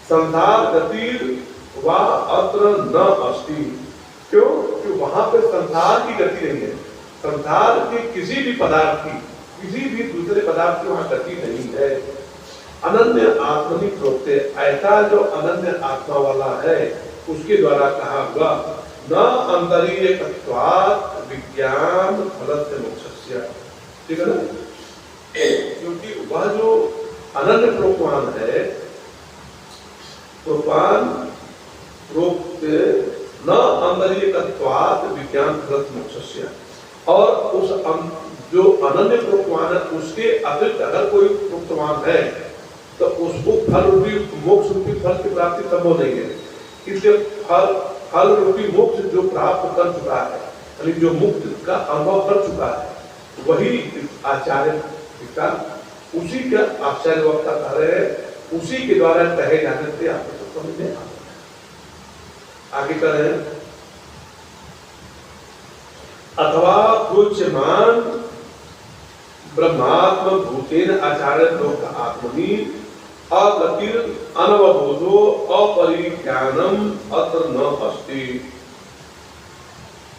Speaker 1: संसार गति व अत्र न अस्ति। क्यों? कि वहां पे संसार की गति नहीं है, संसार के किसी भी पदार्थ की, किसी भी दूसरे पदार्थ की वहां गति नहीं है। अनन्य आत्मनि प्रोक्ते, ऐसा जो अनन्य आत्मा वाला है उसके द्वारा कहा हुआ, न अंतरीयत्वात् विज्ञान फलस्य मोक्षस्य, ठीक है ना? क्योंकि वह जो अनन्य प्रोक्तवान है, प्रोक्तवान प्रोक्ते न अंतरीयत्वात् विज्ञान फलस्य मोक्षस्य, और उस जो अनन्य प्रोक्तवान है उसके अतिरिक्त अगर कोई प्रोक्तवान है तो उसको फल रूपी मोक्ष रूपी फल की प्राप्ति संभव नहीं है। इसलिए फल रूपी मोक्ष जो प्राप्त कर चुका है, यानी जो मुक्त का अनुभव कर चुका है, वही आचार्य का, उसी का आचार्य वक्ता कह रहे हैं, उसी के द्वारा कहे जाने से आपको समझ में आगे कर रहे हैं। अथवा प्रोच्यमान ब्रह्मात्म भूतेन आचार्य लोक आत्मनि अगतिर अनवबोधो अपरिज्ञानम अत्र न अस्ति।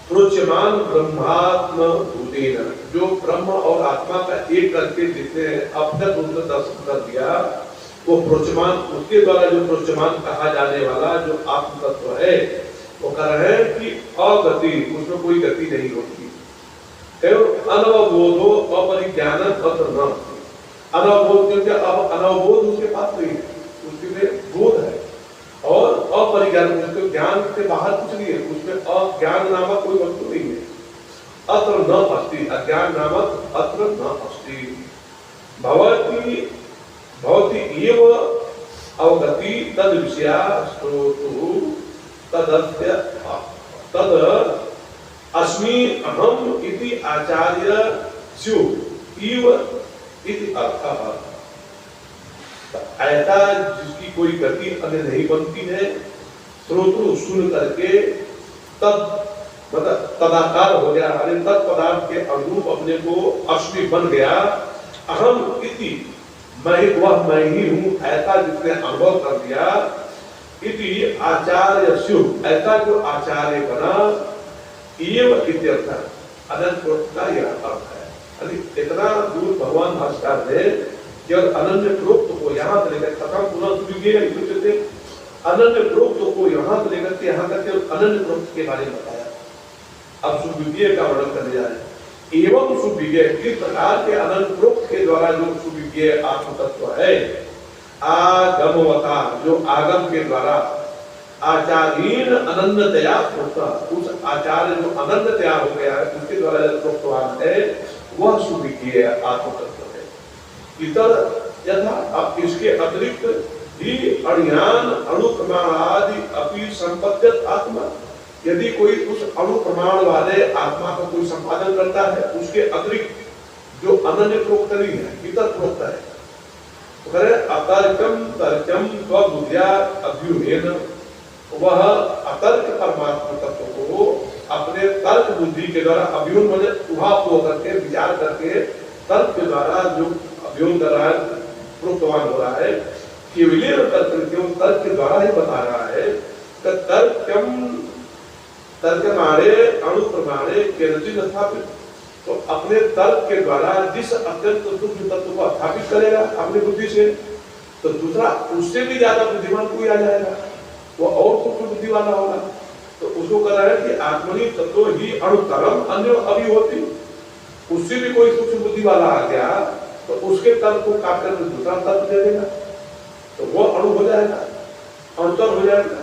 Speaker 1: प्रोच्यमान ब्रह्मात्म भूतेन, जो ब्रह्म और आत्मा का एक करके जिसने अब तक उनको दर्शन कर दिया, वो प्रोच्यमान, उसके द्वारा जो प्रोच्यमान कहा जाने वाला जो आत्म तत्व है, वो कह रहे हैं कि अगति, उसमें कोई गति नहीं होती। अनवबोधो अपरिज्ञान अत्र न, अनवबोध, क्योंकि अब अनवबोध उसके पास नहीं है, उसके में बोध है, और अपरिज्ञान, उसके ज्ञान से बाहर कुछ नहीं है, उसमें अज्ञान नामक कोई वस्तु नहीं है। अत्र न अस्ति, अज्ञान नामक अत्र न अस्ति। भवति एव अवगति तद विषया श्रोतु तदस्य तद अस्मि अहम इति आचार्य स्यु इव इति अर्थः। ऐसा जिसकी कोई गति अन्य नहीं बनती है, श्रोतु सुन करके तद मतलब तदाकार हो गया, अरे तत्पदार्थ के अनुरूप अपने को अस्मि बन गया, अहम इति मैं ही हूँ, ऐसा जिसने अनुभव कर दिया, इति आचार्य स्यु, ऐसा जो आचार्य बना, एव इत्यर्थ, अनंत प्रोक्त का यह अर्थ है। इतना दूर भगवान भास्कर ने केवल अनन्य प्रोक्त को यहाँ से लेकर खत्म पुनः अनन्य प्रोक्त को यहाँ से लेकर के यहाँ तक केवल अनन्य प्रोक्त के बारे में बताया। अब सुविज्ञेय का वर्णन करने जा रहे हैं। एवं सुविज्ञेय, किस प्रकार के अनंत प्रोक्त के द्वारा जो सुविज्ञेय आत्म तत्व है, आगमवता, जो आगम के द्वारा आचार्यन अनन्यतया प्रोक्त, उस आचार्य जो अनन्यतया हो गया है उसके द्वारा जो प्रोक्तवान है वह सुविज्ञेय आत्म तत्व है। इतर यथा, अब इसके अतिरिक्त ही अज्ञान अणु प्रमाण आदि अपि संपद्यत आत्मा, यदि कोई उस अणु प्रमाण वाले आत्मा का कोई संपादन करता है, उसके अतिरिक्त जो अनन्य प्रोक्त नहीं है, इतर प्रोक्त है, तो कह रहे अतर्कम तर्कम स्वबुद्धिया अभ्युहेन, वह अतर्क परमात्मा तत्व को अपने तर्क बुद्धि के द्वारा अभ्युन माने उहापोह करके विचार करके तर्क के द्वारा जो अभ्युन कर रहा है, प्रोक्तवान हो रहा है, केवल तर्क के द्वारा ही बता रहा है। तर्क मारे अणु प्रमाणे केनचित स्थापित, तो अपने तर्क के द्वारा जिस अत्यंत सूक्ष्म तत्व को स्थापित करेगा अपनी बुद्धि से, तो दूसरा उससे भी ज्यादा बुद्धिमान कोई आ जाएगा, वो और सूक्ष्म बुद्धि वाला होगा, तो उसको कह रहा है कि आत्मनि तत्व ही अणुतरम अन्य अभी होती, उससे भी कोई सूक्ष्म बुद्धि वाला आ गया तो उसके तर्क को काट कर दूसरा तर्क दे देगा, तो वो अणु हो जाएगा, अणुतर हो जाएगा।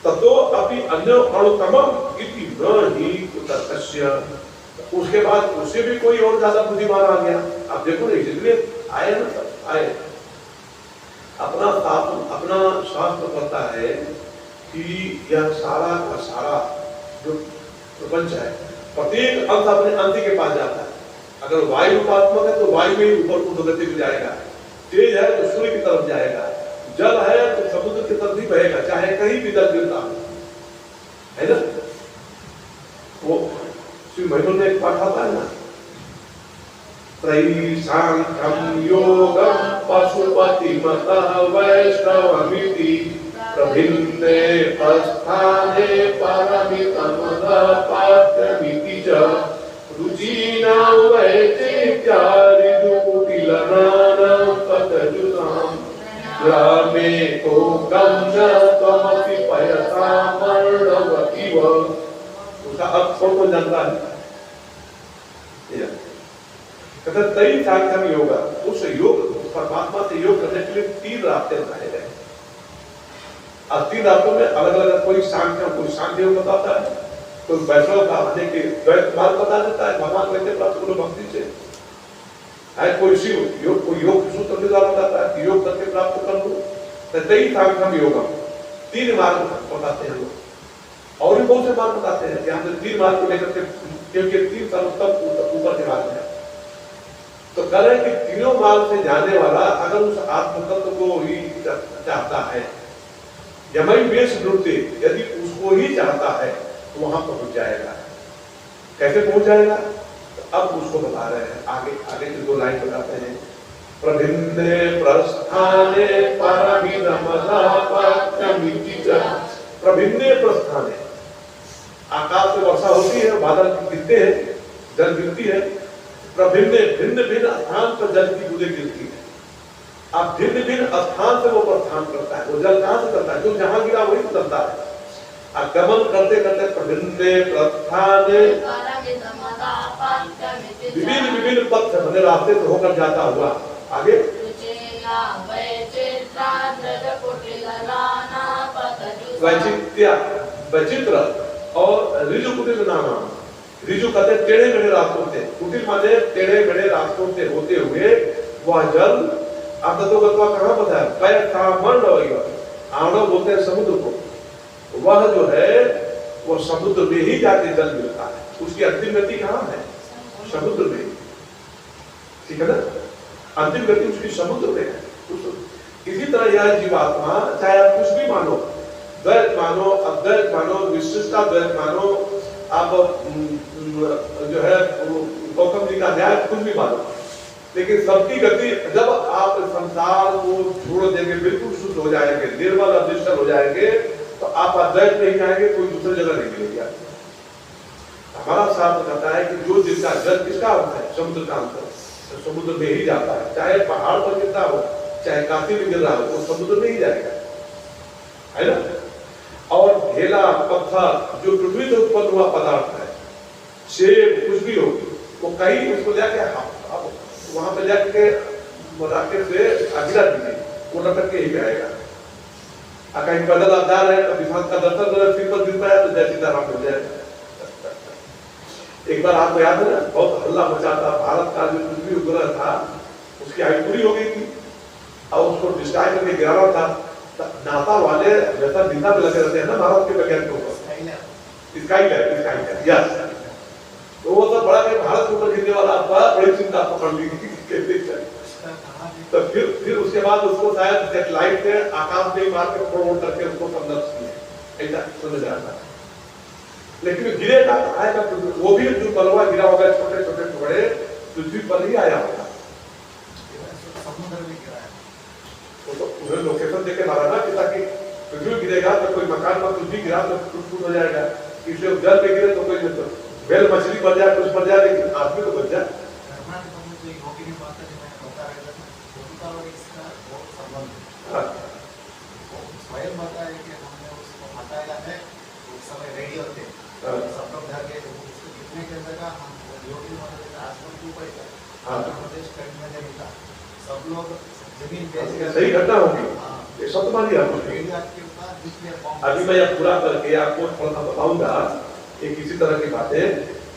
Speaker 1: तत्व अभी अन्य अणुतमम इति न ही तस्य, उसके बाद उससे भी कोई और ज्यादा बुद्धिमान आ गया। अब देखो ना, इसलिए आए ना, सब आए। अपना शास्त्र कहता है कि यह सारा का सारा जो प्रपंच है प्रत्येक अंश अपने अंत के पास जाता है। अगर वायु रूपात्मक है तो वायु में ऊपर ऊपर गति में जाएगा, तेज है तो सूर्य की तरफ जाएगा, जल है तो समुद्र की तरफ ही बहेगा, चाहे कहीं भी जल गिरता है ना। वो श्री महिमन में एक पाठ आता है ना, त्रैसांख्यं योगं पशुपतिमतः वैष्णवमिति प्रभिन्ने प्रस्थाने परमितमदपात्यमिति च रुचिनां वैचित्र्या ऋजुकुटिलनानां पतजुतां ग्रामे को गम्य त्वमपि पयसामर्णवतीव। उसका अर्थ कौन जानता है? कहते तई सांख्यम योग, उस योग परमात्मा से योग करने के लिए 3 रास्ते बताए गए। अब 3 रास्तों में अलग अलग, कोई सांख्य योग बताता है, कोई वैष्णव का आने के द्वैत मार्ग बता देता है, भगवान कहते प्राप्त करो भक्ति से है, कोई शिव योग, कोई योग सूत्र के द्वारा बताता है कि योग करके प्राप्त कर लो। तई सांख्यम योगम, 3 मार्ग बताते हैं लोग, और भी बहुत से मार्ग बताते हैं। यहाँ पे 3 मार्ग को लेकर के, क्योंकि 3 सर्वोत्तम ऊपर के मार्ग है, तो कह रहे कि तीनों मार्ग से जाने वाला अगर उस आत्म तत्व को ही चाहता है, यमई वेश नृत्य, यदि उसको ही चाहता है तो वहां पहुंच जाएगा। कैसे पहुंच जाएगा? तो अब उसको बता रहे हैं, आगे के 2 लाइन बताते हैं। प्रभिन्ने प्रस्थाने परमितमदापात्यमिति च, प्रभिन्ने प्रस्थाने, आकाश से वर्षा होती है, बादल गिरते हैं, जल गिरती है, प्रभिन्न भिन्न भिन्न स्थान पर जल की बूंदें गिरती है। अब भिन्न भिन्न स्थान से वो प्रस्थान करता है, वो जल कहां से करता है? जो जहां गिरा वही उतरता है। गमन करते करते प्रभिन्ने प्रस्थाने, विभिन्न विभिन्न पथ से बने रास्ते से होकर जाता हुआ आगे वैचित्र्य, वैचित्र और ऋजुकुटिल नाम, ऋजु कहते टेढ़े मेढ़े रास्तों से, कुटिल माने टेढ़े मेढ़े रास्तों से होते हुए वह जल आप तो गत्वा कहां बताया? पैसामर्णवतीव, आणव बोलते हैं समुद्र को, वह जो है वो समुद्र में ही जाके जल मिलता है। उसकी अंतिम गति कहां है? समुद्र में, ठीक है ना, अंतिम गति उसकी समुद्र में है। इसी तरह यह जीवात्मा, चाहे आप कुछ भी मानो, द्वैत मानो, अद्वैत मानो, विशिष्टाद्वैत मानो, आप जो है गौतम जी का न्याय कुछ भी मानो, लेकिन सबकी गति, जब आप संसार को छोड़ देंगे, बिल्कुल शुद्ध हो जाएंगे, निर्मल अदृष्ट हो जाएंगे, तो आप अद्वैत नहीं जाएंगे, कोई दूसरी जगह नहीं मिलेगी। हमारा शास्त्र कहता है कि जो जिसका जल किसका अंत है? समुद्र का अंत है, तो समुद्र में ही जाता है। चाहे पहाड़ पर गिरता हो, चाहे काशी में गिर रहा हो, वो समुद्र में ही जाएगा, है ना। और ढेला पत्थर जो पृथ्वी से उत्पन्न हुआ पदार्थ है, सेब कुछ भी हो, वो कहीं उसको जाके वहां पर जाके राकेट से अगला दीजिए, वो लटक के ही आएगा। कहीं पैदल आप जा रहे हैं, कभी का दर्शन सिर पर गिर पाया तो जय सीताराम हो जाएगा। एक बार आपको याद है ना, बहुत हल्ला मचा था, भारत का जो पृथ्वी उपग्रह था उसकी आयु पूरी हो गई थी और उसको डिस्ट्रॉय करके गिराना था। नासा वाले जैसा दिशा में लगे रहते हैं ना भारत के वैज्ञानिकों को, स्काईलैब, यस, तो वो सब बड़ा के भारत के ऊपर गिरने वाला बड़ी चिंता पकड़ ली। तो फिर उसके बाद उसको शायद सैटेलाइट से आकाश में मार के फोड़ करके उसको संदर्श किया, ऐसा समझ आता है। लेकिन गिरेगा आएगा, वो भी जो बलवा गिरा होगा, छोटे छोटे टुकड़े पृथ्वी पर ही आया होगा, तो उन्हें लोकेशन देके मारा ना, ताकि पृथ्वी गिरेगा तो कोई मकान पर कुछ भी गिरा तो टूट हो जाएगा, इसलिए जल पे गिरे तो कोई वेल मछली बच जाए, कुछ बच जाए, लेकिन आदमी तो बच जाए। हाँ सही घटना होगी, ये सब तुम्हारी आपकी। अभी मैं यह पूरा करके आपको थोड़ा सा बताऊंगा कि किसी तरह की बातें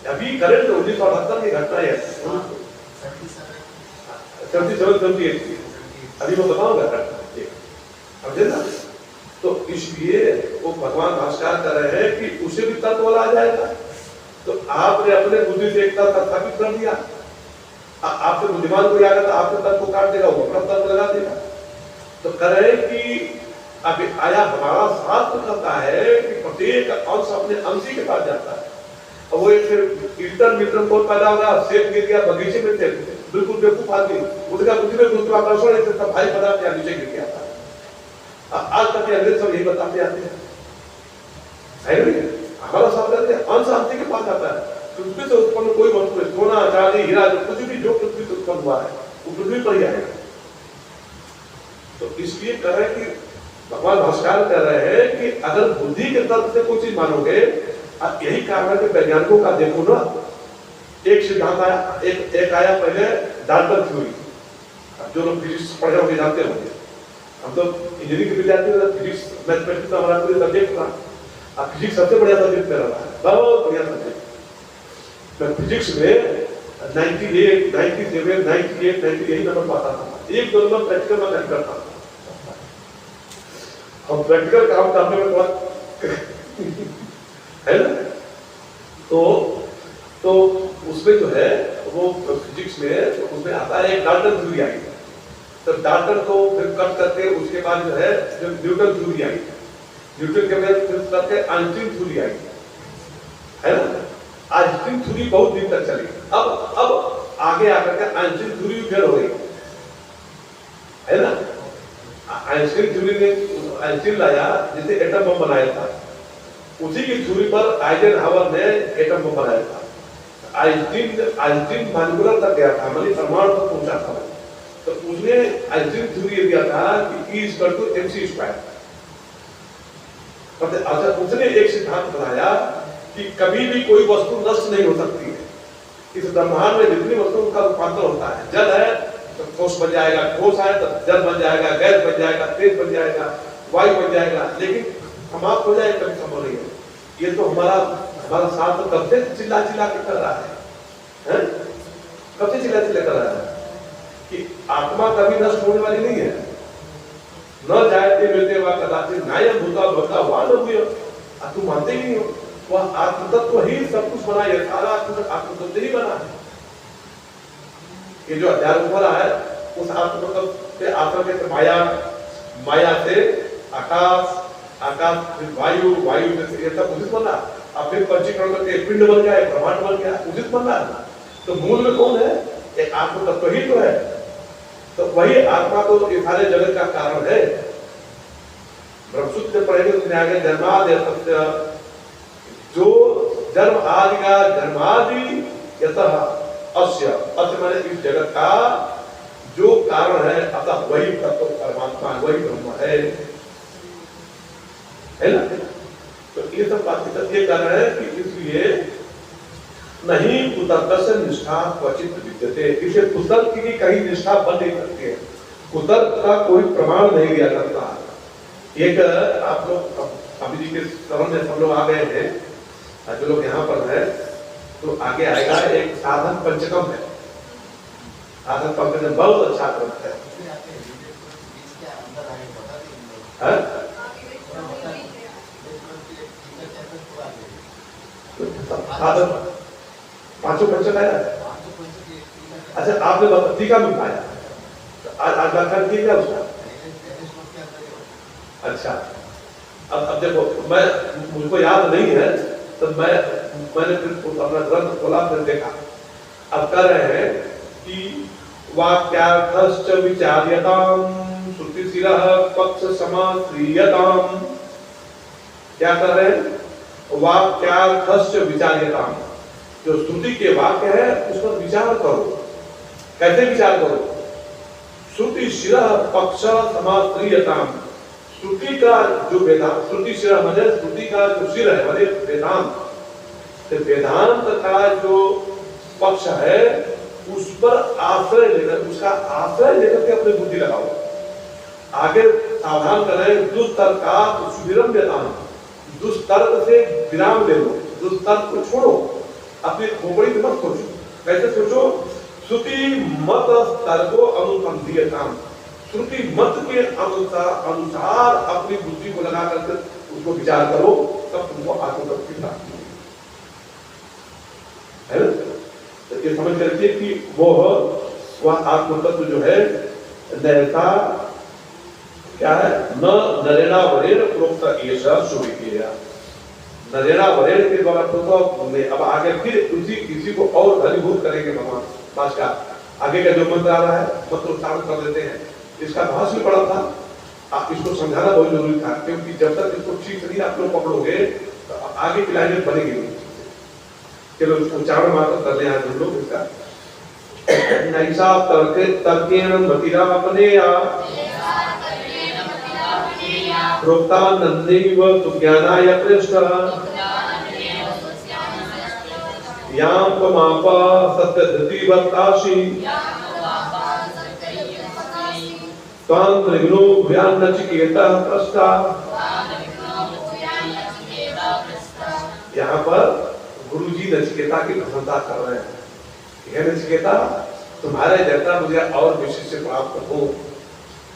Speaker 1: अभी करंट 1978 की घटना है, 77 अभी मैं बताऊंगा घटना समझे ना। तो इसलिए वो भगवान भास्कर कर रहे हैं कि उसे भी तत्व वाला आ जाएगा। तो आपने अपने बुद्धि से एक तत्व स्थापित कर दिया, आपसे बुद्धिमान कोई आएगा तो आपके तत्व को काट देगा, वो अपना तत्व लगा देगा। तो कह रहे कि अभी आया हमारा शास्त्र कहता है कि प्रत्येक अंश अपने अंशी के पास जाता है। और वो एक फिर मित्र कौन पैदा होगा, सेब गिर गया बगीचे में थे, बिल्कुल बेवकूफ आदमी, उसका बुद्धि में गुरुत्वाकर्षण है, सब भाई पदार्थ या नीचे गिर गया था। आज तक अंग्रेज सब यही बताते आते हैं, हमारा शास्त्र अंश अंशी के पास जाता है। पृथ्वी से उत्पन्न कोई वस्तु, सोना चांदी हीरा जो कुछ भी जो पृथ्वी से उत्पन्न हुआ है वो पृथ्वी पर ही आएगा। तो इसलिए कह रहे कि भगवान भास्कर कह रहे हैं कि अगर बुद्धि के तर्क से कोई चीज मानोगे, यही कारण है कि वैज्ञानिकों का देखो ना, एक सिद्धांत आया, एक आया पहले डाल्टन थ्योरी। जो लोग फिजिक्स पढ़े होंगे जानते होंगे, हम तो इंजीनियरिंग के विद्यार्थी, फिजिक्स मैथमेटिक्स का हमारा पूरे सब्जेक्ट था। अब फिजिक्स सबसे बढ़िया सब्जेक्ट मेरा रहा है, बहुत बढ़िया सब्जेक्ट। मैं फिजिक्स में 98, 97, 98, 90 यही नंबर पाता था। एक दो नंबर प्रैक्टिकल में नहीं करता था। हम प्रैक्टिकल काम करने में बहुत है ना। तो उसमें जो है वो फिजिक्स में तो उसमें आता है एक डाल्टन थ्योरी आई। तो डाल्टन को फिर कट करके उसके बाद जो है जो न्यूटन थ्योरी आई, न्यूटन के बाद फिर करके आइंस्टीन थ्योरी आई, है ना। आइंस्टीन थ्योरी बहुत दिन तक चली। अब आगे आकर के आइंस्टीन थ्योरी फेल हो गई, है ना। आइंस्टीन थ्योरी ने आइंस्टीन लाया जिसे एटम बम बनाया था, उसी की थ्योरी पर आइजनहावर ने एटम बम बनाया था। आइंस्टीन मॉलिक्यूलर तक गया था, मतलब परमाणु तक पहुंचा था। तो उसने आइंस्टीन थ्योरी दिया था कि E=mc²। अच्छा, उसने एक सिद्धांत बनाया कि कभी भी कोई वस्तु नष्ट नहीं हो सकती है। इस ब्रह्मांड में जितनी वस्तुओं का रूपांतर होता है, जल है तो ठोस बन जाएगा, ठोस है तो जल बन जाएगा, गैस बन जाएगा, तेज बन जाएगा, वायु बन जाएगा, लेकिन समाप्त हो जाए कभी संभव नहीं है। ये तो हमारा शास्त्र कब से चिल्ला के कर रहा है, कब से चिल्ला कर रहा है कि आत्मा कभी नष्ट होने वाली नहीं है। न जायते मृत्युर्वा वा कदाचित नायम भूता भवता वा न भूय। तुम मानते ही नहीं हो, वह आत्मतत्व ही सब कुछ बना है, सारा आत्मतत्व ही बना है। ये जो अध्याय हो रहा है उस आत्मतत्व से आत्मा के माया से आकाश, आकाश से वायु, वायु से ये सब उदित बना, अब फिर पंचीकरण करके पिंड बन गया, ब्रह्मांड बन गया, उदित बन रहा है। तो मूल में कौन है? एक आत्मतत्व ही तो है। तो वही आत्मा तो ये सारे जगत का कारण है। ब्रह्मसूत्र पढ़ेंगे उसमें आगे जन्मादि सत्य, जो जन्म आदि का जन्मादि यतः अस्य, अस्य माने इस जगत का जो कारण है, अतः वही तत्व परमात्मा, वही ब्रह्म है ना। तो ये सब बातें ये कर रहे हैं कि इसलिए नहीं कुतर्क निष्ठा क्वचित विद्यते। इसे कुतर्क की कहीं निष्ठा बन नहीं सकती है, कुतर्क का कोई प्रमाण नहीं दिया करता। एक आप लोग अभी जी के शरण में सब लोग आ गए हैं, जो लोग यहाँ पर है तो आगे आएगा एक साधन पंचकम है। साधन पंचकम बहुत अच्छा ग्रंथ है। साधन पांचों पंचक आया। अच्छा, आपने टीका भी पाया, आज व्याख्यान किया क्या उसका? अच्छा, अब देखो, मुझको याद नहीं है तो मैंने फिर अपना ग्रंथ खोला, फिर देखा। अब कह रहे हैं कि वाक्यार्थश्च विचार्यताम् श्रुतिशिरः पक्ष समाश्रियताम्। क्या कर रहे हैं? वाक्यार्थश्च विचार्यताम्, जो श्रुति के वाक्य है उस पर विचार करो। कैसे विचार करो? श्रुतिशिरः पक्ष समाश्रियताम्, श्रुति का जो वेदांत, श्रुति शिर मतलब श्रुति का जो सिर है, मतलब वेदांत, तो वेदांत का जो है उस पर आश्रय लेकर, उसका आश्रय लेकर के अपनी बुद्धि लगाओ। आगे सावधान करें, दुष्तर्क का सुविरम देता हूं, दुष्तर्क से विराम ले लो, दुष्तर्क को छोड़ो, अपनी खोपड़ी से मत सोचो। कैसे सोचो? श्रुति मत तर्को अनुसंधीयताम, श्रुति मत के अनुसार अपनी बुद्धि को लगा करके उसको विचार करो, तब तुमको आत्मतत्व की प्राप्ति है ना। तो ये समझ करके कि वह आत्मतत्व जो है नैता क्या है, न नरेणा वरेण प्रोक्त ऐसा सुविधेया, नरेणा वरेण के द्वारा प्रोक्त में। अब आगे फिर इसी को और घनीभूत करेंगे भगवान पास का। आगे का जो मंत्र आ रहा है, मंत्र उच्चारण कर लेते हैं। इसका भाष्य भी पढ़ा था, आप इसको समझाना बहुत जरूरी था, क्योंकि जब तक इसको ठीक से नहीं आप लोग पकड़ोगे तो आगे की लाइनें बनेगी नहीं। चलो उच्चारण मात्र कर ले आज हम लोग इसका। नैसा तर्केण मतिरापनेया प्रोक्तानन्दैव तु ज्ञानाय पृष्ठः यां त्वमाप सत्यधृति वर्तासि त्वां त्रिगुणो भूयान् नचिकेतः पृष्ठा। यहाँ पर गुरु जी नचिकेता की प्रशंसा कर रहे हैं। यह नचिकेता, तुम्हारे जैसा मुझे और विशिष्ट प्राप्त हो।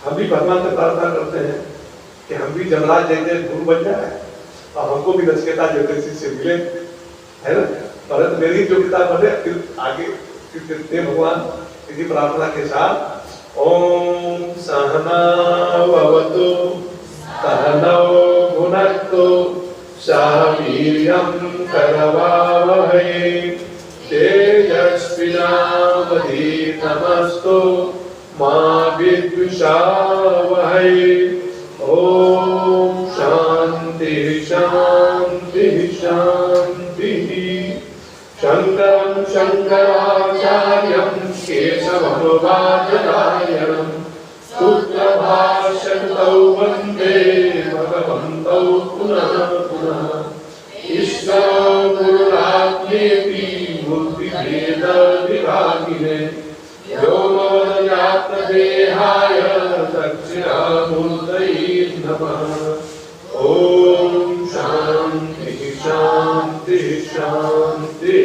Speaker 1: हम भी भगवान से प्रार्थना करते हैं कि हम भी जमराज जैसे गुरु बन जाए और हमको भी नचिकेता जैसे शिष्य मिले, है ना। परंतु मेरी योग्यता बने, फिर आगे फिर भगवान इसी प्रार्थना के साथ ओम सहना भवतु सहनौ भुनक्तु सह वीर्यं करवावहै तेजस्विनावधीतमस्तु मा विद्विषावहै। ओम शांति शांति शांति। शंकरं शंकराचार्यं केशवं वादरायणं सूत्रभाष्यकृतौ वन्दे भगवन्तौ पुनः पुनः। ईश्वरो गुरुरात्मेति मूर्तिभेदविभागिने व्योमवद्व्याप्तदेहाय दक्षिणामूर्तये नमः। ओम शांति शांति शांति।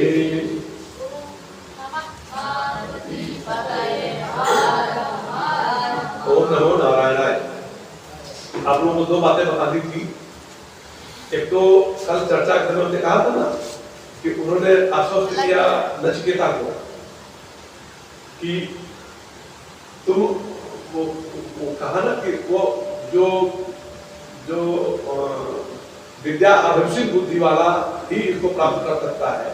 Speaker 1: ओम नमो नारायणाय। आप लोगों को दो बातें बता दी थी। एक तो कल चर्चा करते हुए कहा था ना कि उन्होंने आश्वस्त किया नचिकेता को कि तुम वो कहा ना कि वो जो विद्या अभीष्ट बुद्धि वाला ही इसको प्राप्त कर सकता है।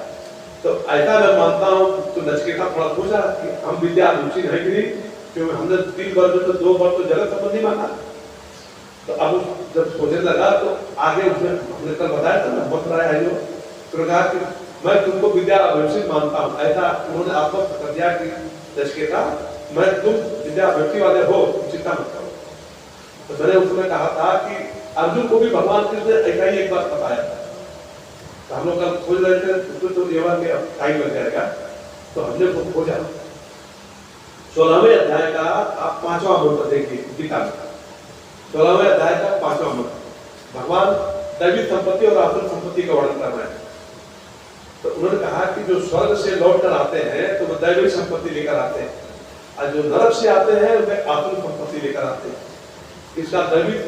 Speaker 1: तो ऐसा मैं मानता हूँ। तो नचिकेता थोड़ा सोचा कि हम विद्या अभीष्ट है कि नहीं, क्योंकि हमने 3 वर्ष में तो 2 वर्ष तो जगत संबंधी माना। तो अब जब सोचने लगा तो आगे उसने हमने कल बताया था ना, मंत्र आया जो तो कहा कि मैं तुमको विद्या अभीष्ट मानता हूँ। ऐसा उन्होंने आश्वस्त कर दिया कि नचिकेता मैं तुम विद्या अभीष्ट वाले हो, चिंता मत करो। तो मैंने उस समय कहा था कि अर्जुन को भी भगवान कृष्ण ने ऐसा ही एक बात बताया था। तो हम लोग कल खोज रहे थे, उसमें तो ये बात टाइम लग जाएगा, तो हमने वो खोजा। 16वें अध्याय का आप 5वां मंत्र देखिए गीता में। 16वें अध्याय का 5वां मंत्र भगवान दैवी संपत्ति और आसुरी संपत्ति का वर्णन कर रहे हैं। तो उन्होंने कहा कि जो स्वर्ग से लौट कर आते हैं तो वो दैवी संपत्ति लेकर आते हैं, और जो नरक से आते हैं वे आसुरी संपत्ति लेकर आते हैं। इसका दैवी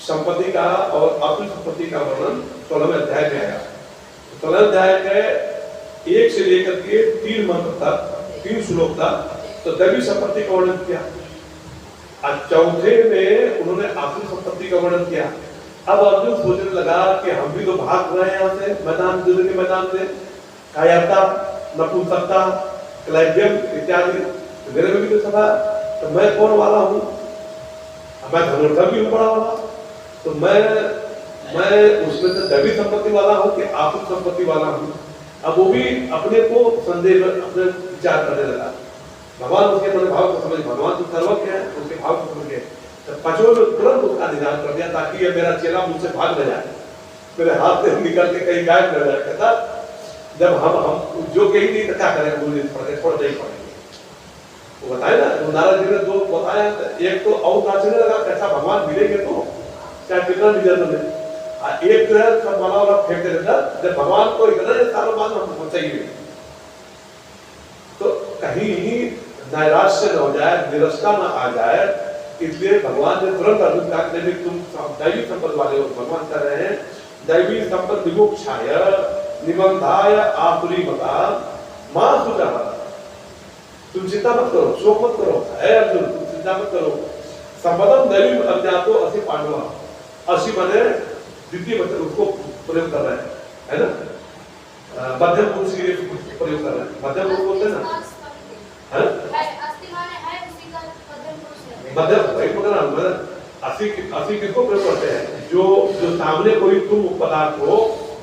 Speaker 1: संपत्ति का और आसुरी संपत्ति का वर्णन 16वें अध्याय में आया। 16वें अध्याय के 1 से लेकर के 3 मंत्र तक, 3 श्लोक तक तो दैवी संपत्ति का वर्णन किया, और चौथे में उन्होंने आसुरी संपत्ति का वर्णन किया। अब अर्जुन सोचने लगा कि हम भी तो भाग रहे हैं यहाँ से, मैदान युद्ध के मैदान से, कायरता, नपुंसकता, क्लैब्यम इत्यादि मेरे में भी तो सभा, तो मैं कौन वाला हूँ? मैं धनुर्धर भी हूँ बड़ा वाला, तो मैं उसमें से दैवी संपत्ति वाला हूँ कि आसुरी संपत्ति वाला हूँ? अब वो भी अपने को संदेह में अपने विचार करने लगा। भगवान उसके मन भाव को समझ, भगवान तो सर्वज्ञ है, उसके भाव को समझ गए। तो 5वें में तुरंत उसका निदान कर दिया ताकि ये मेरा चेला मुझसे भाग न जाए, मेरे हाथ से निकल के कहीं गायब न जाए। कहता जब हम जो कहीं नहीं तो क्या करें, बोलिए छोड़ नहीं पड़ेंगे। वो बताए ना, नारद जी ने दो बताया, एक तो और नाचने लगा, कैसा भगवान मिलेंगे तो चाहे कितना भी जन्म ले, एक जो है सब माला वाला फेंक देता, जब भगवान को इतना सालों बाद हमको चाहिए, तो कहीं नैराश्य न हो जाए, निरस्ता न आ जाए, इसलिए भगवान ने तुरंत अर्जुन का भी तुम दैवी संपद वाले हो। भगवान कह रहे हैं दैवी संपद विमुक्षाय निबंधाय आसुरी मता मां सुजा, तुम चिंता मत करो, शोक मत करो, है अर्जुन तुम चिंता मत करो। संपदम दैवी अज्ञातो असि पांडवा, असि बने द्वितीय वचन उसको प्रयोग कर रहे हैं, है ना, मध्यम पुरुष के लिए प्रयोग कर रहे हैं, मध्यम पुरुष बोलते हैं ना, है मध्यम भाई पकड़ा, असी किसको प्रयोग करते हैं, जो जो सामने कोई तुम पदार्थ हो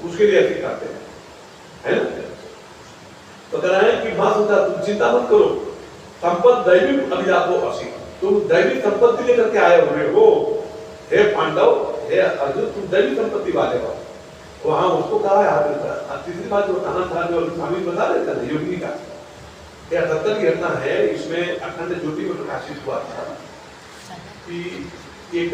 Speaker 1: उसके लिए असी करते हैं, है ना। तो कह रहे हैं कि मां सुधा तुम चिंता मत करो, संपद दैवी अभिजातो असी, तुम दैवी संपत्ति लेकर के आए हुए हो, हे पांडव, हे अर्जुन, तुम दैवी संपत्ति वाले हो। वहां उसको कहा है, तीसरी बात जो बताना था, जो स्वामी बता रहे थे योगी का, यह 78 की घटना है, इसमें अखंड ज्योति में प्रकाशित हुआ था कि एक